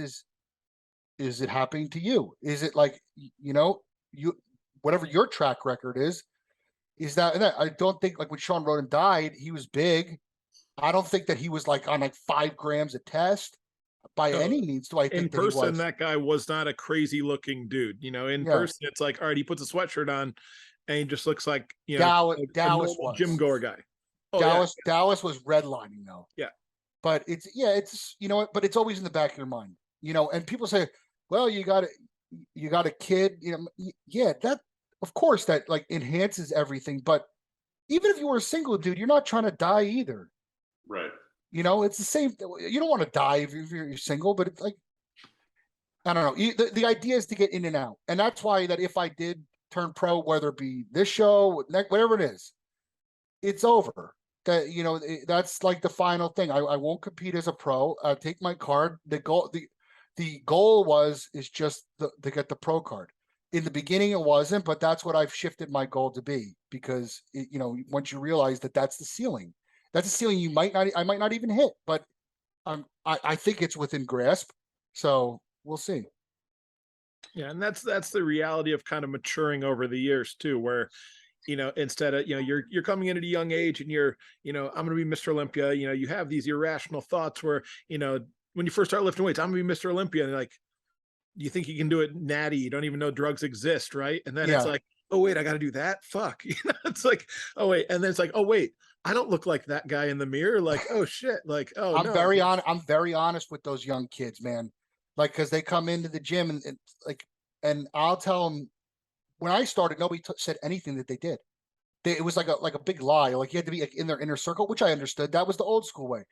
it happening to you? Is it like, you know, you, whatever your track record is that I don't think, like when Sean Roden died, he was big. I don't think that he was like on like 5 grams a test by any means. Do I think in that he person, was? that guy was not a crazy looking dude, you know, in person, it's like, all right, he puts a sweatshirt on and he just looks like, you know, Dallas a was gym goer guy. Oh, Dallas was redlining though. Yeah. But it's, you know what, but it's always in the back of your mind, you know, and people say, well, you got a kid, you know, yeah, that, of course, that like enhances everything. But even if you were a single dude, you're not trying to die either. Right. You know, it's the same. You don't want to die if you're single, but it's like, I don't know. The idea is to get in and out. And that's why that if I did turn pro, whether it be this show, whatever it is, it's over. That, you know, that's like the final thing. I won't compete as a pro. I'll take my card. The goal is just to get the pro card. In the beginning, it wasn't, but that's what I've shifted my goal to be, because you know, once you realize that that's the ceiling, I might not even hit, but I think it's within grasp. So we'll see. Yeah, and that's the reality of kind of maturing over the years too, where, you know, instead of, you know, you're coming in at a young age and you're, you know, I'm going to be Mr. Olympia, you know, you have these irrational thoughts where, you know, when you first start lifting weights, I'm going to be Mr. Olympia, and like, you think you can do it natty, you don't even know drugs exist, right? And then it's like, oh wait, I got to do that, fuck. You know, it's like, oh wait, and then it's like, oh wait, I don't look like that guy in the mirror, like, oh shit, like, oh I'm no. I'm very honest with those young kids, man. Like, because they come into the gym and like, and I'll tell them, when I started, nobody said anything that they did. It was like a big lie. Like, you had to be like in their inner circle, which I understood. That was the old school way.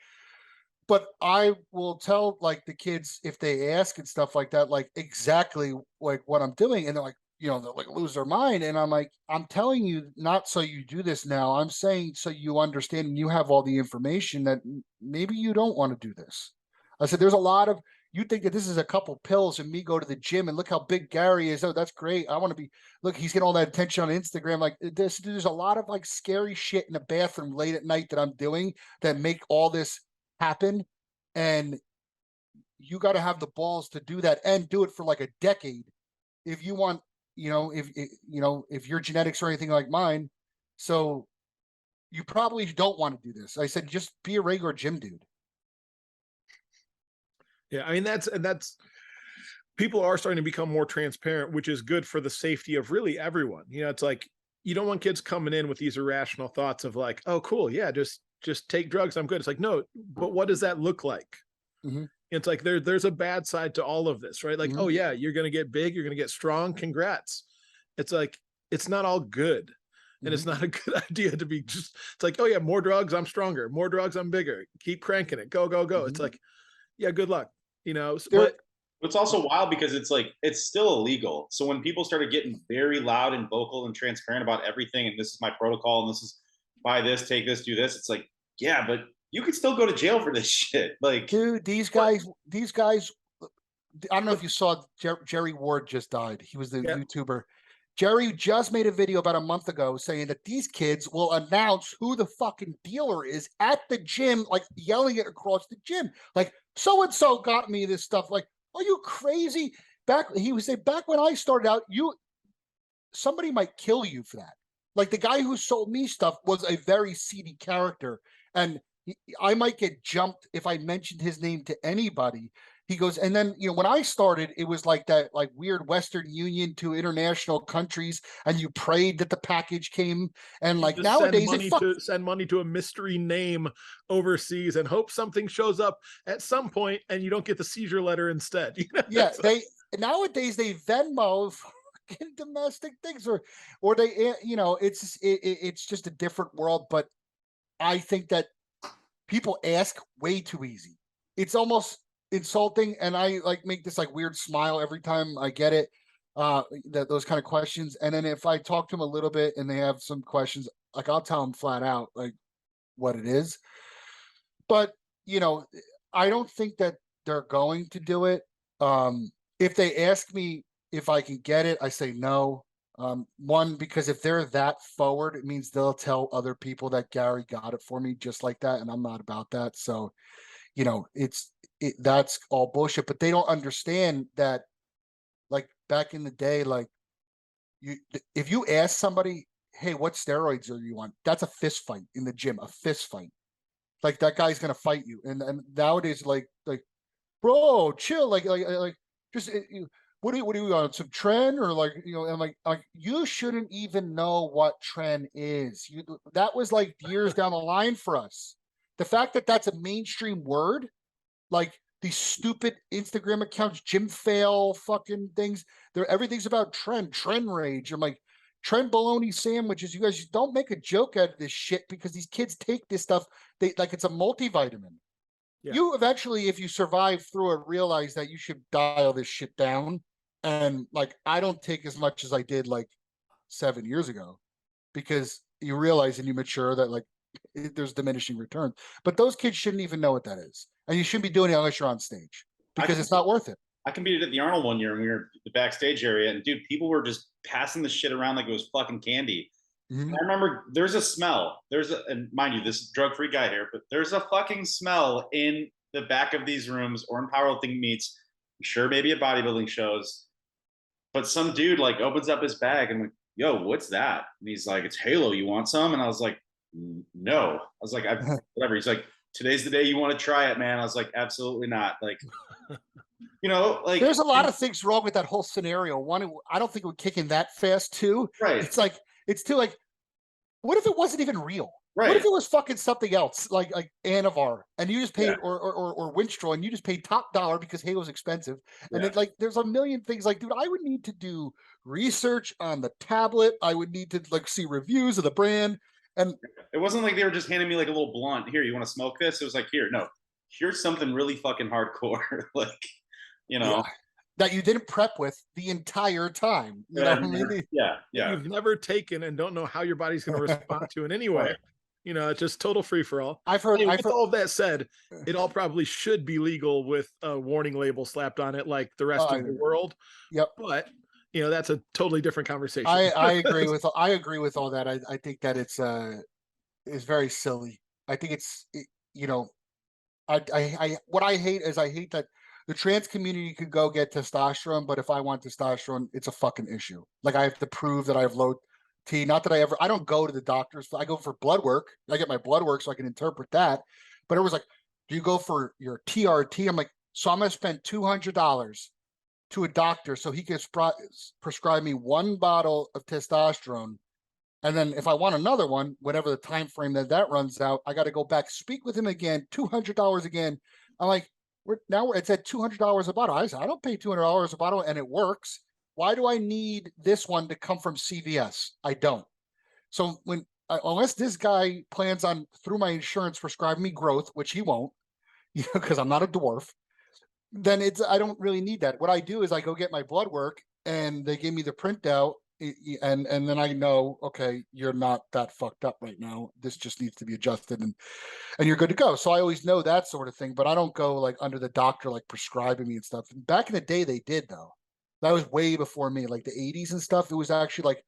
but I will tell like the kids if they ask and stuff like that, like exactly like what I'm doing, and they're like, they'll like lose their mind, and I'm like, I'm telling you not so you do this now. I'm saying so you understand and you have all the information that maybe you don't want to do this. I said, there's a lot of you think that this is a couple pills and me go to the gym and look how big Gary is. Oh, that's great. I want to be look, he's getting all that attention on Instagram. Like there's a lot of like scary shit in the bathroom late at night that I'm doing that make all this happen. And you got to have the balls to do that and do it for like a decade if you want, if your genetics or anything like mine. So you probably don't want to do this. I said, just be a regular gym dude. Yeah, I mean that's people are starting to become more transparent, which is good for the safety of really everyone. It's like you don't want kids coming in with these irrational thoughts of like, oh, cool, yeah, just take drugs, I'm good. It's like, no, but what does that look like? Mm-hmm. It's like there's a bad side to all of this, right? Like, oh yeah, you're gonna get big, you're gonna get strong, congrats. It's like it's not all good. And it's not a good idea to be just, it's like, oh yeah, more drugs, I'm stronger, more drugs, I'm bigger, keep cranking it, go, go, go. It's like, yeah, good luck, but it's also wild because it's like it's still illegal. So when people started getting very loud and vocal and transparent about everything, and this is my protocol, and this is buy this, take this, do this, it's like, yeah, but you could still go to jail for this shit. Like, dude, these guys, I don't know if you saw Jerry Ward just died. He was the YouTuber. Jerry just made a video about a month ago saying that these kids will announce who the fucking dealer is at the gym, like yelling it across the gym. Like, so-and-so got me this stuff. Like, are you crazy? He would say, back when I started out, somebody might kill you for that. Like the guy who sold me stuff was a very seedy character. And I might get jumped if I mentioned his name to anybody. He goes, and then, when I started, it was like that, like weird Western Union to international countries, and you prayed that the package came. And like nowadays, send money to a mystery name overseas and hope something shows up at some point, and you don't get the seizure letter instead. Yeah, nowadays they Venmo domestic things, or they, it's just a different world. But I think that people ask way too easy. It's almost insulting, and I like make this like weird smile every time I get it, those kind of questions. And then if I talk to them a little bit and they have some questions, like I'll tell them flat out like what it is. But I don't think that they're going to do it. If they ask me if I can get it, I say no. One, because if they're that forward, it means they'll tell other people that Gary got it for me just like that, and I'm not about that. So that's all bullshit. But they don't understand that, like back in the day, like if you ask somebody, hey, what steroids are you on? That's a fist fight in the gym, a fist fight. Like that guy's gonna fight you. And nowadays, like, bro, chill, like just what are you on, some trend, or like, and like you shouldn't even know what trend is. That was like years down the line for us. The fact that that's a mainstream word, like these stupid Instagram accounts, gym fail fucking things, everything's about trend rage. I'm like, trend bologna sandwiches. You guys don't make a joke out of this shit, because these kids take this stuff, they like it's a multivitamin. Yeah. You eventually, if you survive through it, realize that you should dial this shit down. And like, I don't take as much as I did like 7 years ago, because you realize and you mature that like there's diminishing returns. But those kids shouldn't even know what that is, and you shouldn't be doing it unless you're on stage, because it's not worth it. I competed at the Arnold one year, and we were at the backstage area, and dude, people were just passing the shit around like it was fucking candy. Mm-hmm. I remember there's a smell. And mind you, this is drug-free guy here, but there's a fucking smell in the back of these rooms or in powerlifting meets. I'm sure maybe at bodybuilding shows. But some dude like opens up his bag and like, yo, what's that? And he's like, it's Halo. You want some? And I was like, no. I was like, whatever. He's like, today's the day you want to try it, man. I was like, absolutely not. Like, like there's a lot of things wrong with that whole scenario. One, I don't think it would kick in that fast too. Right. It's too like, what if it wasn't even real? Right. What if it was fucking something else, like Anavar, and you just paid, or Winstrol, and you just paid top dollar because Halo's expensive, and then like there's a million things. Like, dude, I would need to do research on the tablet. I would need to like see reviews of the brand, and it wasn't like they were just handing me like a little blunt. Here, you want to smoke this? It was like, here, no, here's something really fucking hardcore. Like, you Yeah. know, That you didn't prep with the entire time. You know what I mean? yeah, that yeah, you've never taken and don't know how your body's going to respond to in any way. right. You know, it's just total free for all. I've heard, With all of that said, it all probably should be legal with a warning label slapped on it like the rest of the world. Yep. But you know, that's a totally different conversation. I agree with all that. I think that it's very silly. I think you know, what I hate is I hate that the trans community could go get testosterone, but if I want testosterone, it's a fucking issue. Like I have to prove that I have low T. Not that I don't go to the doctors. I go for blood work. I get my blood work so I can interpret that. But it was like, do you go for your TRT? I'm like, so I'm gonna spend $200 to a doctor so he can prescribe me one bottle of testosterone. And then if I want another one, whatever the time frame that runs out, I got to go back, speak with him again, $200 again. I'm like, it's at $200 a bottle. I said, I don't pay $200 a bottle and it works. Why do I need this one to come from CVS? I don't. So unless this guy plans on through my insurance prescribing me growth, which he won't, you know, because I'm not a dwarf, then I don't really need that. What I do is I go get my blood work and they give me the printout. And then I know, okay, you're not that fucked up right now. This just needs to be adjusted and you're good to go. So I always know that sort of thing, but I don't go like under the doctor, like prescribing me and stuff. Back in the day, they did though. That was way before me, like the 80s and stuff. It was actually like,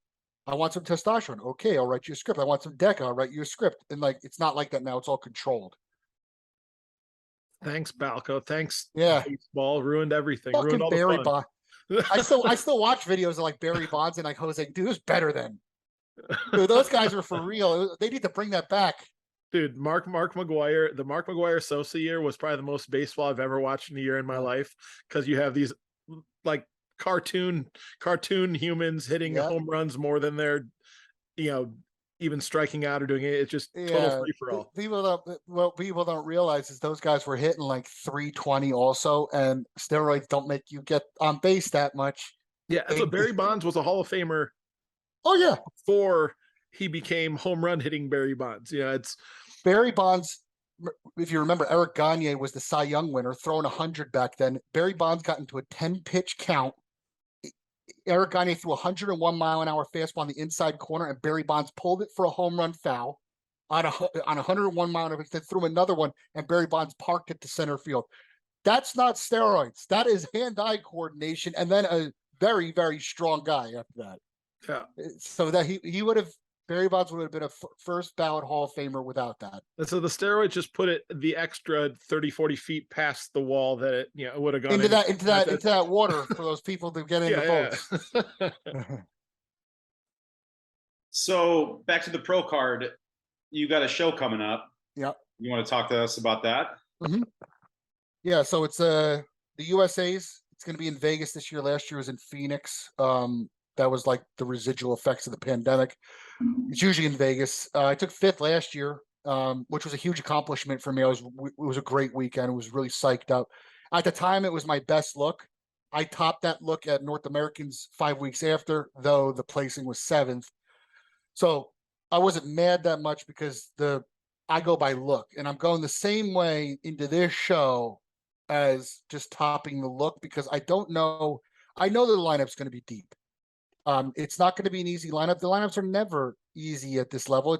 I want some testosterone. Okay, I'll write you a script. I want some DECA. I'll write you a script. And like, it's not like that now. It's all controlled. Thanks, Balco. Thanks. Yeah. Baseball ruined everything. Fucking Ruined all Barry the fun. I still watch videos of like Barry Bonds and like Jose. Dude, it was better than. Dude, those guys were for real. They need to bring that back. Dude, Mark McGuire, the Mark McGuire Sosa year was probably the most baseball I've ever watched in a year in my life, because you have these like cartoon humans hitting home runs more than they're, you know, even striking out or doing it. It's just total free for all. People don't realize is those guys were hitting like 320 also, and steroids don't make you get on base that much. Yeah, so Barry Bonds was a Hall of Famer. Oh yeah, before he became home run hitting Barry Bonds. You know, it's Barry Bonds. If you remember, Eric Gagne was the Cy Young winner, throwing 100 back then. Barry Bonds got into a 10-pitch count. Eric Gagne threw a 101-mile-an-hour fastball on the inside corner, and Barry Bonds pulled it for a home run foul on 101 mile an hour. Then threw another one, and Barry Bonds parked it to center field. That's not steroids. That is hand-eye coordination, and then a very, very strong guy after that. Yeah. So that Barry Bonds would have been a first ballot Hall of Famer without that. And so the steroids just put it the extra 30, 40 feet past the wall that it, you know, would have gone into that water for those people to get in the boats. So back to the pro card, you got a show coming up. Yep. You want to talk to us about that? Mm-hmm. Yeah. So it's the USA's. It's going to be in Vegas this year. Last year was in Phoenix. That was like the residual effects of the pandemic. It's usually in Vegas. I took 5th last year, which was a huge accomplishment for me. It was a great weekend. It was really psyched up. At the time, it was my best look. I topped that look at North Americans 5 weeks after, though the placing was 7th. So I wasn't mad that much because I go by look, and I'm going the same way into this show as just topping the look, because I don't know. I know the lineup's going to be deep. It's not going to be an easy lineup. The lineups are never easy at this level.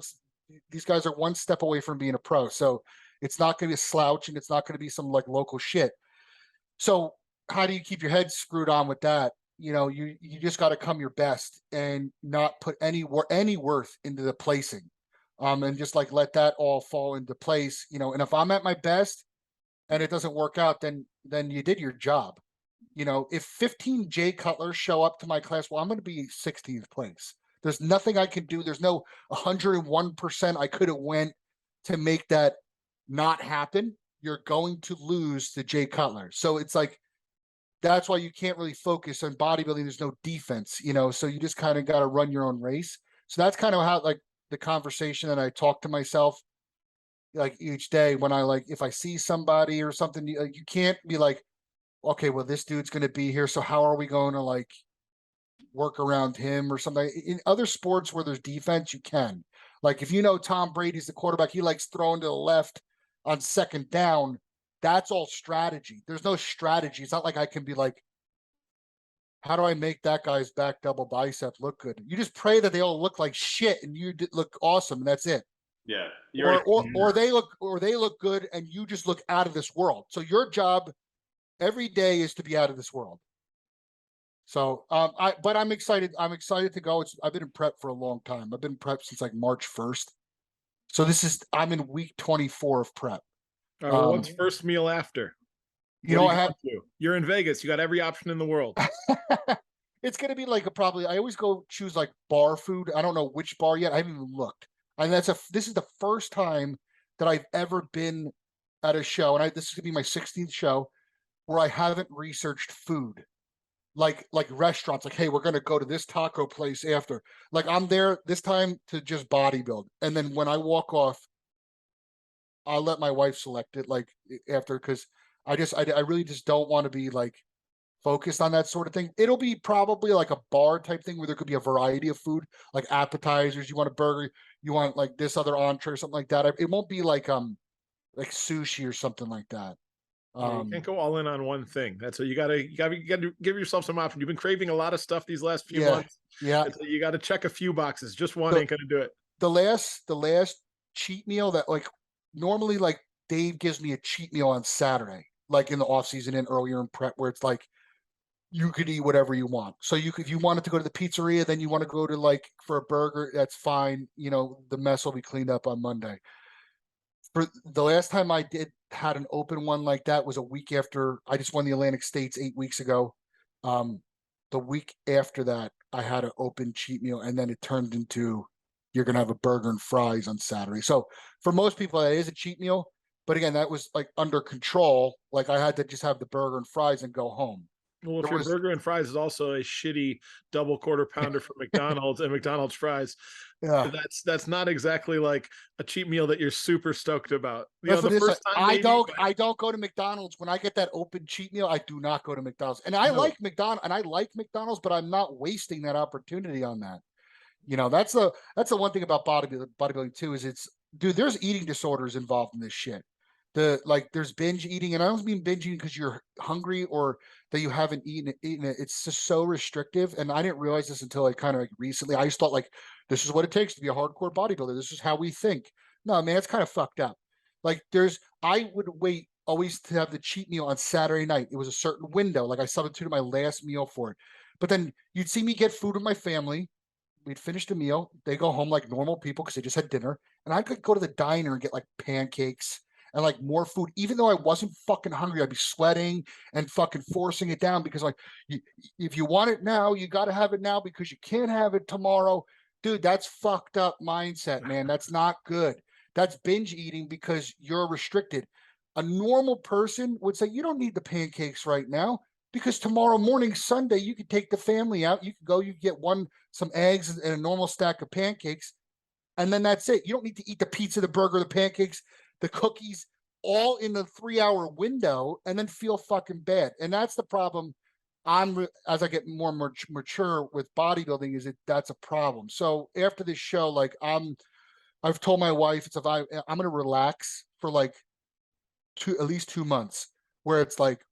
These guys are one step away from being a pro. So it's not going to be a slouch, and it's not going to be some like local shit. So how do you keep your head screwed on with that? You know, you just got to come your best and not put any worth into the placing. And just like let that all fall into place, you know, and if I'm at my best and it doesn't work out, then you did your job. You know, if 15 Jay Cutlers show up to my class, well, I'm going to be 16th place. There's nothing I can do. There's no 101% I could have went to make that not happen. You're going to lose to Jay Cutler. So it's like, that's why you can't really focus on bodybuilding. There's no defense, you know, so you just kind of got to run your own race. So that's kind of how like the conversation that I talk to myself like each day when I like, if I see somebody or something, you can't be like, okay, well, this dude's going to be here. So how are we going to like work around him or something? In other sports where there's defense, you can. Like if you know Tom Brady's the quarterback, he likes throwing to the left on 2nd down. that's all strategy. There's no strategy. It's not like I can be like, how do I make that guy's back double bicep look good? You just pray that they all look like shit and you look awesome, and that's it. Yeah. Or they look good and you just look out of this world. So your job every day is to be out of this world. So but I'm excited. I'm excited to go. I've been in prep for a long time. I've been in prep since like March 1st. So I'm in week 24 of prep. All right, well, what's first meal after? You know, you're in Vegas. You got every option in the world. It's gonna be like I always go choose like bar food. I don't know which bar yet. I haven't even looked. And this is the first time that I've ever been at a show, and this is gonna be my 16th show where I haven't researched food, like restaurants. Like, hey, we're gonna go to this taco place after. Like, I'm there this time to just bodybuild, and then when I walk off, I'll let my wife select it. Like after, because I really just don't want to be like focused on that sort of thing. It'll be probably like a bar type thing where there could be a variety of food, like appetizers. You want a burger, you want like this other entree or something like that. It won't be like sushi or something like that. You can't go all in on one thing. That's what you gotta give yourself some options. You've been craving a lot of stuff these last few months. Yeah. You got to check a few boxes. Just one ain't gonna do it. The last cheat meal that like normally like Dave gives me a cheat meal on Saturday, like in the off season and earlier in prep, where it's like you could eat whatever you want. So if you wanted to go to the pizzeria, then you want to go to like for a burger, that's fine. You know, the mess will be cleaned up on Monday. For the last time I had an open one like that was a week after I just won the Atlantic States 8 weeks ago. The week after that, I had an open cheat meal, and then it turned into you're gonna have a burger and fries on Saturday. So for most people, that is a cheat meal. But again, that was like under control. Like I had to just have the burger and fries and go home. Well, if your burger and fries is also a shitty double quarter pounder from McDonald's and McDonald's fries, that's not exactly like a cheat meal that you're super stoked about. You know, the first time I don't go to McDonald's when I get that open cheat meal. I do not go to McDonald's, and I like McDonald's, but I'm not wasting that opportunity on that. You know, that's the one thing about bodybuilding too, is there's eating disorders involved in this shit. There's binge eating, and I don't mean binge eating because you're hungry or that you haven't eaten it. It's just so restrictive, and I didn't realize this until like kind of like recently. I just thought like this is what it takes to be a hardcore bodybuilder. This is how we think. No, man, it's kind of fucked up. Like I would wait always to have the cheat meal on Saturday night. It was a certain window. Like I substituted my last meal for it, but then you'd see me get food with my family. We'd finish the meal. They go home like normal people because they just had dinner, and I could go to the diner and get like pancakes and like more food, even though I wasn't fucking hungry. I'd be sweating and fucking forcing it down because like, if you want it now, you got to have it now because you can't have it tomorrow. Dude, that's fucked up mindset, man. That's not good. That's binge eating because you're restricted. A normal person would say, you don't need the pancakes right now because tomorrow morning, Sunday, you could take the family out. You could go, you could get some eggs and a normal stack of pancakes. And then that's it. You don't need to eat the pizza, the burger, the pancakes, the cookies, all in the 3-hour window, and then feel fucking bad. And that's the problem. As I get more mature with bodybuilding, that's a problem. So after this show, like I've told my wife, I'm going to relax for like at least 2 months, where it's like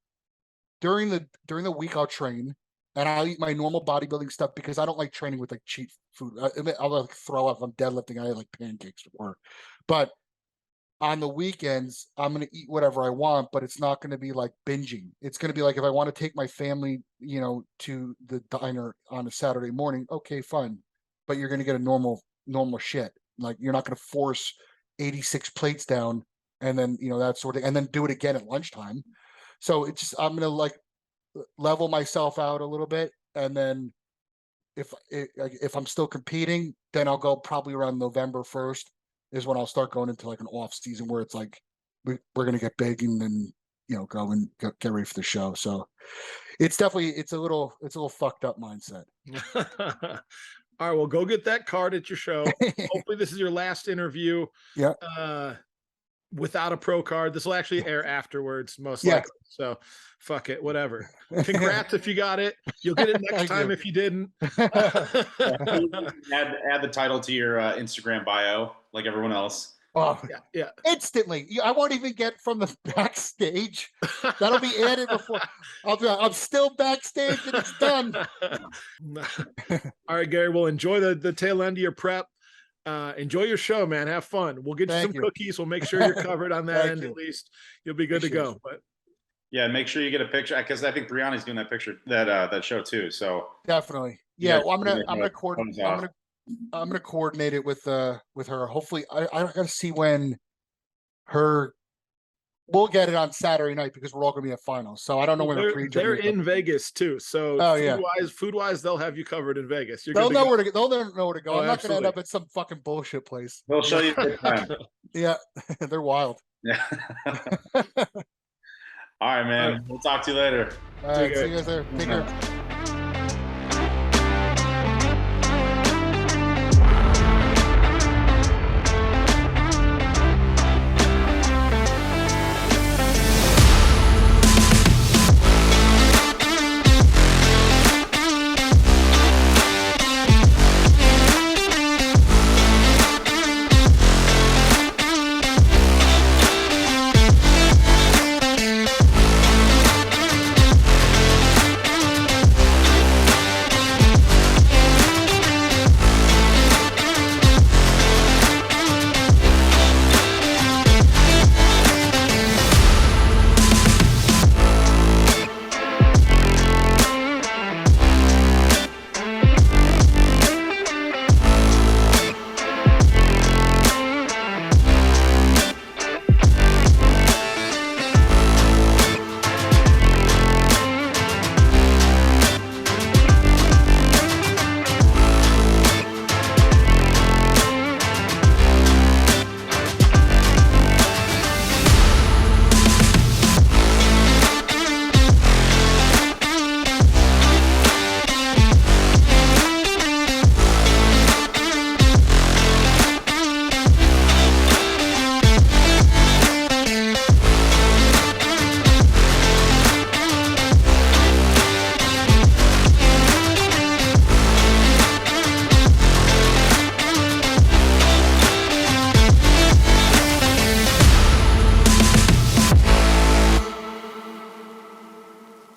during the week I'll train and I'll eat my normal bodybuilding stuff because I don't like training with like cheap food. I'll like throw up. I'm deadlifting. I like pancakes before, but on the weekends, I'm going to eat whatever I want, but it's not going to be like binging. It's going to be like, if I want to take my family, you know, to the diner on a Saturday morning, okay, fine. But you're going to get a normal shit. Like you're not going to force 86 plates down and then, you know, that sort of, and then do it again at lunchtime. So I'm going to like level myself out a little bit. And then if I'm still competing, then I'll go probably around November 1st. Is when I'll start going into like an off season where it's like we're going to get big and then, you know, go and get ready for the show. So it's a little fucked up mindset. All right, well, go get that card at your show. Hopefully this is your last interview. Yeah. Without a pro card. This will actually air afterwards, most likely. So fuck it, whatever. Congrats if you got it. You'll get it next time if you didn't. Add the title to your Instagram bio like everyone else. Oh, Yeah. instantly. I won't even get from the backstage. That'll be added before. I'm still backstage and it's done. All right, Gary. Well, enjoy the tail end of your prep. Enjoy your show, man. Have fun. We'll get you some cookies. We'll make sure you're covered on that end at least. You'll be good to go. But yeah, make sure you get a picture because I think Brianna's doing that picture that show too. So definitely. Yeah, well, I'm gonna coordinate it with her. Hopefully, I gotta see when we'll get it on Saturday night because we're all gonna be at finals. So I don't know when they're in Vegas too. So food wise, they'll have you covered in Vegas. They'll know where to go. They'll know where to go. I'm not absolutely. gonna end up at some fucking bullshit place. They'll show you the time. Yeah, they're wild. Yeah. All right, man. We'll talk to you later. All right, see you guys there. Take care.